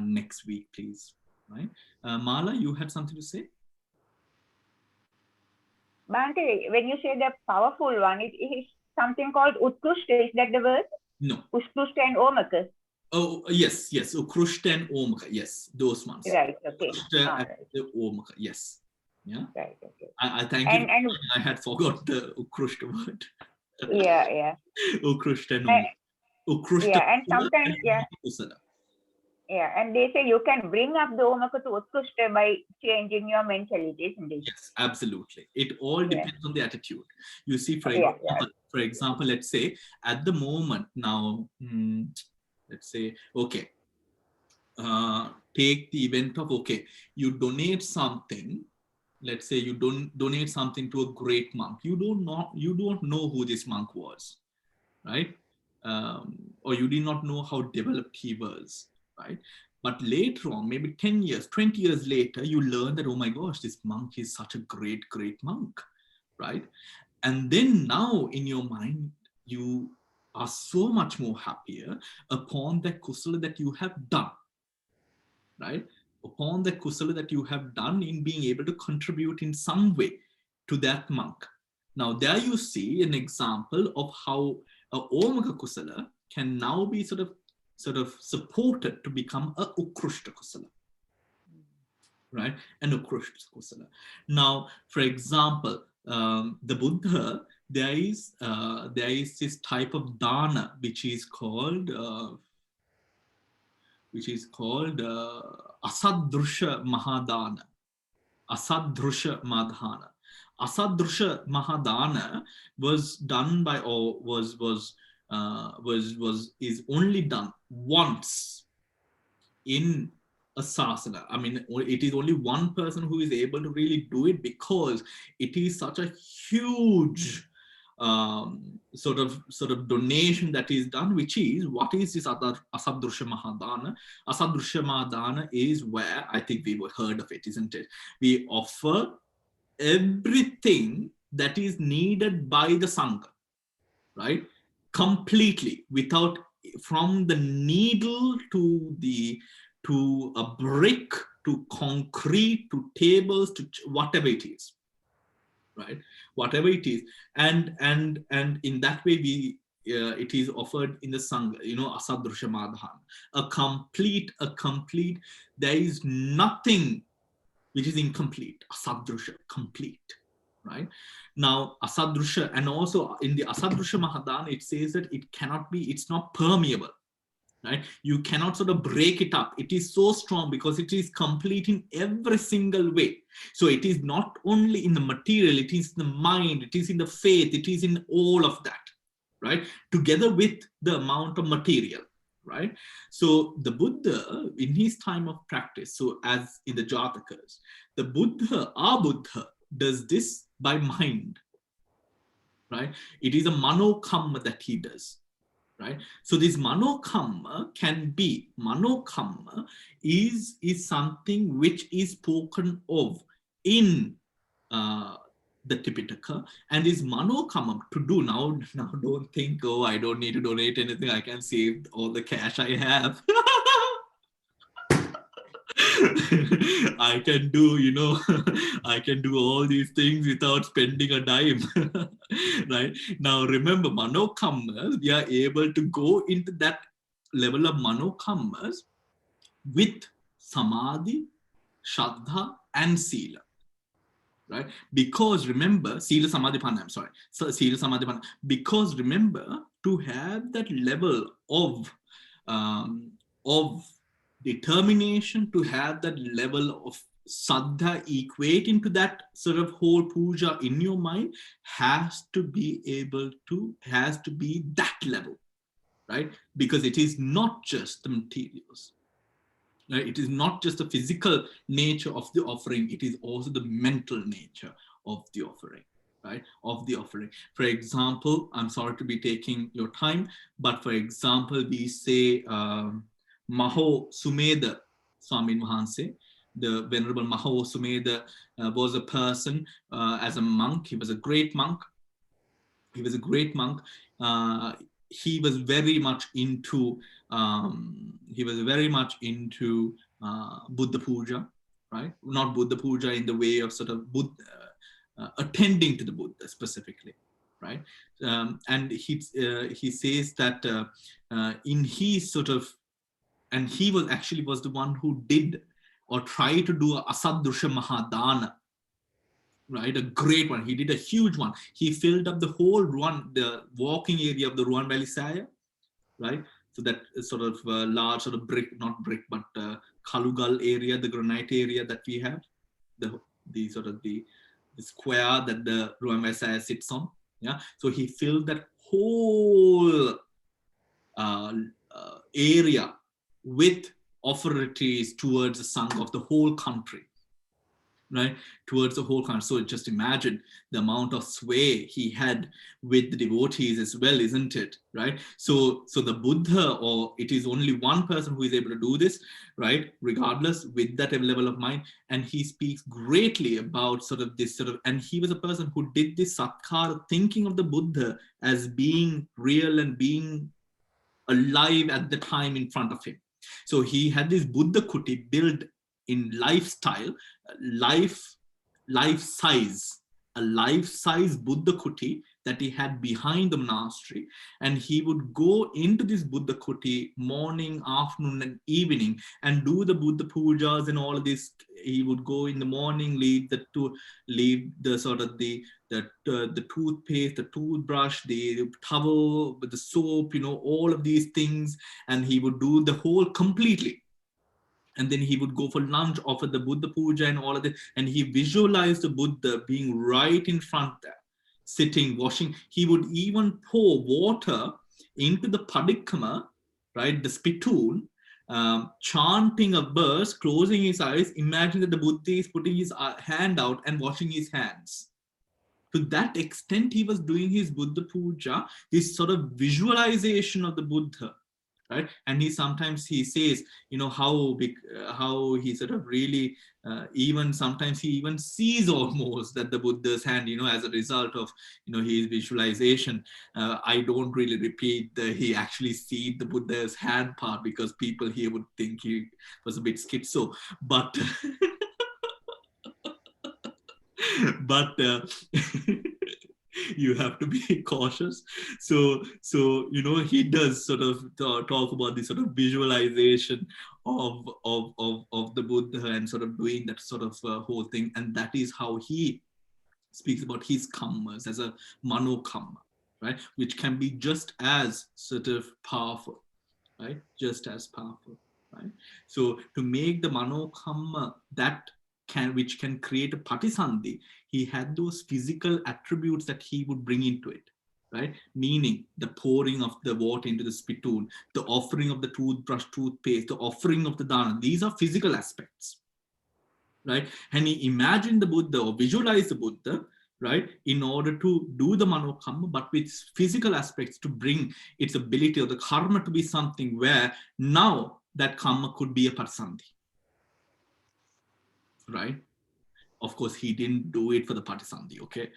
next week, please. Right? Mala, you had something to say? Bhante, when you say the powerful one, it is something called Utkushta. Is that the word? No. Utkushta and Omaka. Oh, yes. Ukrushta and Omaka. Yes, those ones. Right, okay. Ukrushta and the Omaka. Yes. Yeah. Right, okay. I thank you. And I had forgot the Ukrushta word. Yeah. Ukrushta and Omaka. Ukrushta. Yeah, and sometimes, Yeah, and they say you can bring up the Omaka to Utkushta by changing your mentality, isn't it? Yes, absolutely. It all depends on the attitude. You see, for example, let's say at the moment now, let's say, okay, take the event of, okay, you donate something. Let's say you donate something to a great monk. You don't know who this monk was, right? Or you did not know how developed he was. Right? But later on, maybe 10 years, 20 years later, you learn that, oh my gosh, this monk is such a great monk, right? And then now in your mind, you are so much more happier upon the kusala that you have done, right? Upon the kusala that you have done in being able to contribute in some way to that monk. Now there you see an example of how a Omaka kusala can now be sort of supported to become a Ukrushta kusala, right? An Ukrushta kusala. Now, for example, the Buddha, there is this type of dana which is called asadrusha mahadana. Asadrusha madhana. Asadrusha mahadana was done by, or is only done once in a sasana. I mean, it is only one person who is able to really do it, because it is such a huge sort of donation that is done, which is, what is this asadrusha mahadana? Asadrusha mahadana is where, I think we've heard of it, isn't it? We offer everything that is needed by the Sangha, right? Completely, without, from the needle to a brick, to concrete, to tables, to whatever it is, right? Whatever it is, and in that way it is offered in the Sangha, asadrusha madhan, a complete. There is nothing which is incomplete. Asadrusha, complete. Right? Now, asadrusha, and also in the asadrusha mahadana, it says that it cannot be, it's not permeable. right? You cannot sort of break it up. It is so strong because it is complete in every single way. So it is not only in the material, it is in the mind, it is in the faith, it is in all of that, right? Together with the amount of material, right? So the Buddha, in his time of practice, so as in the Jatakas, the Buddha, our Buddha, does this by mind, right? It is a manokamma that he does, right? So this manokamma is something which is spoken of in the Tipitaka, and is manokamma to do. Now don't think, oh, I don't need to donate anything, I can save all the cash I have. I can do, I can do all these things without spending a dime. Right? Now remember, manokammas, we are able to go into that level of manokammas with samadhi, shraddha, and sila. Right? Because remember, sila samadhi panna, I'm sorry. So sila samadhi panna. Because remember, to have that level of determination, to have that level of saddha equating to that sort of whole puja in your mind, has to be that level, right? Because it is not just the materials. Right? It is not just the physical nature of the offering, it is also the mental nature of the offering, right? Of the offering. For example, I'm sorry to be taking your time, but for example, we say Maho Sumedha Swamin Wahanse, the Venerable Maho Sumedha was a person as a monk. He was a great monk. He was very much into Buddha Puja, right? Not Buddha Puja in the way of sort of attending to the Buddha specifically, right? And he says that in his sort of, and he was the one who did or tried to do a Asadrusha Mahadana, right? A great one. He did a huge one. He filled up the whole the walking area of the Ruan Valley Saya, right? So that sort of large sort of not brick, but Kalugal area, the granite area that we have, the square that the Ruan Valley Saya sits on. Yeah. So he filled that whole area with offertories towards the Sangha of the whole country, right? Towards the whole country. So just imagine the amount of sway he had with the devotees as well, isn't it? Right? So the Buddha, or it is only one person who is able to do this, right? Regardless, with that level of mind. And he speaks greatly about and he was a person who did this satkara, thinking of the Buddha as being real and being alive at the time in front of him. So he had this Buddha kuti built in lifestyle, life-size Buddha kuti that he had behind the monastery, and he would go into this Buddha kuti morning, afternoon, and evening and do the Buddha pujas and all of this. He would go in the morning, leave the toothpaste, the toothbrush, the towel with the soap, all of these things, and he would do the whole completely. And then he would go for lunch, offer the Buddha puja and all of this, and he visualized the Buddha being right in front there, sitting, washing. He would even pour water into the padikkama, right, the spittoon, chanting a verse, closing his eyes, imagine that the Buddha is putting his hand out and washing his hands. To that extent, he was doing his Buddha puja, this sort of visualization of the Buddha. Right? And he says, how he sort of really, sometimes he even sees almost that the Buddha's hand, as a result of, his visualization. I don't really repeat he actually sees the Buddha's hand part, because people here would think he was a bit schizo, but you have to be cautious. So he does sort of talk about this sort of visualization of the Buddha and sort of doing that sort of whole thing, and that is how he speaks about his kammas as a manokamma, right? Which can be just as sort of powerful, right? Just as powerful, right? So to make the manokamma which can create a patisandhi, he had those physical attributes that he would bring into it, right? Meaning the pouring of the water into the spittoon, the offering of the toothbrush, toothpaste, the offering of the dana. These are physical aspects, right? And he imagined the Buddha or visualized the Buddha, right, in order to do the manokamma, but with physical aspects to bring its ability or the karma to be something where now that karma could be a patisandhi, right? Of course, he didn't do it for the patisandhi, okay?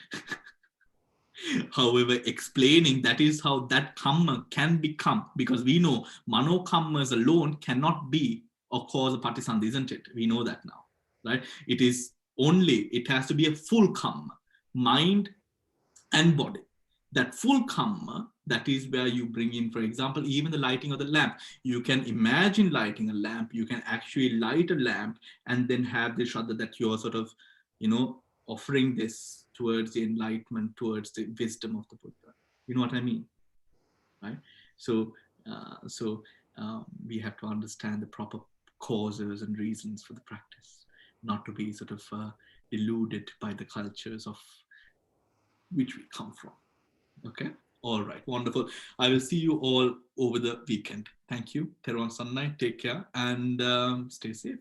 However, explaining that is how that karma can become, because we know manokammas alone cannot be or cause a patisandhi, isn't it? We know that now, right? It has to be a full karma, mind and body. That full karma, that is where you bring in, for example, even the lighting of the lamp. You can imagine lighting a lamp, you can actually light a lamp and then have the shraddha that you're sort of, offering this towards the enlightenment, towards the wisdom of the Buddha. You know what I mean, right? So we have to understand the proper causes and reasons for the practice, not to be sort of deluded by the cultures of which we come from. Okay, all right, wonderful. I will see you all over the weekend. Thank you. Teruvan Sannai, take care and stay safe.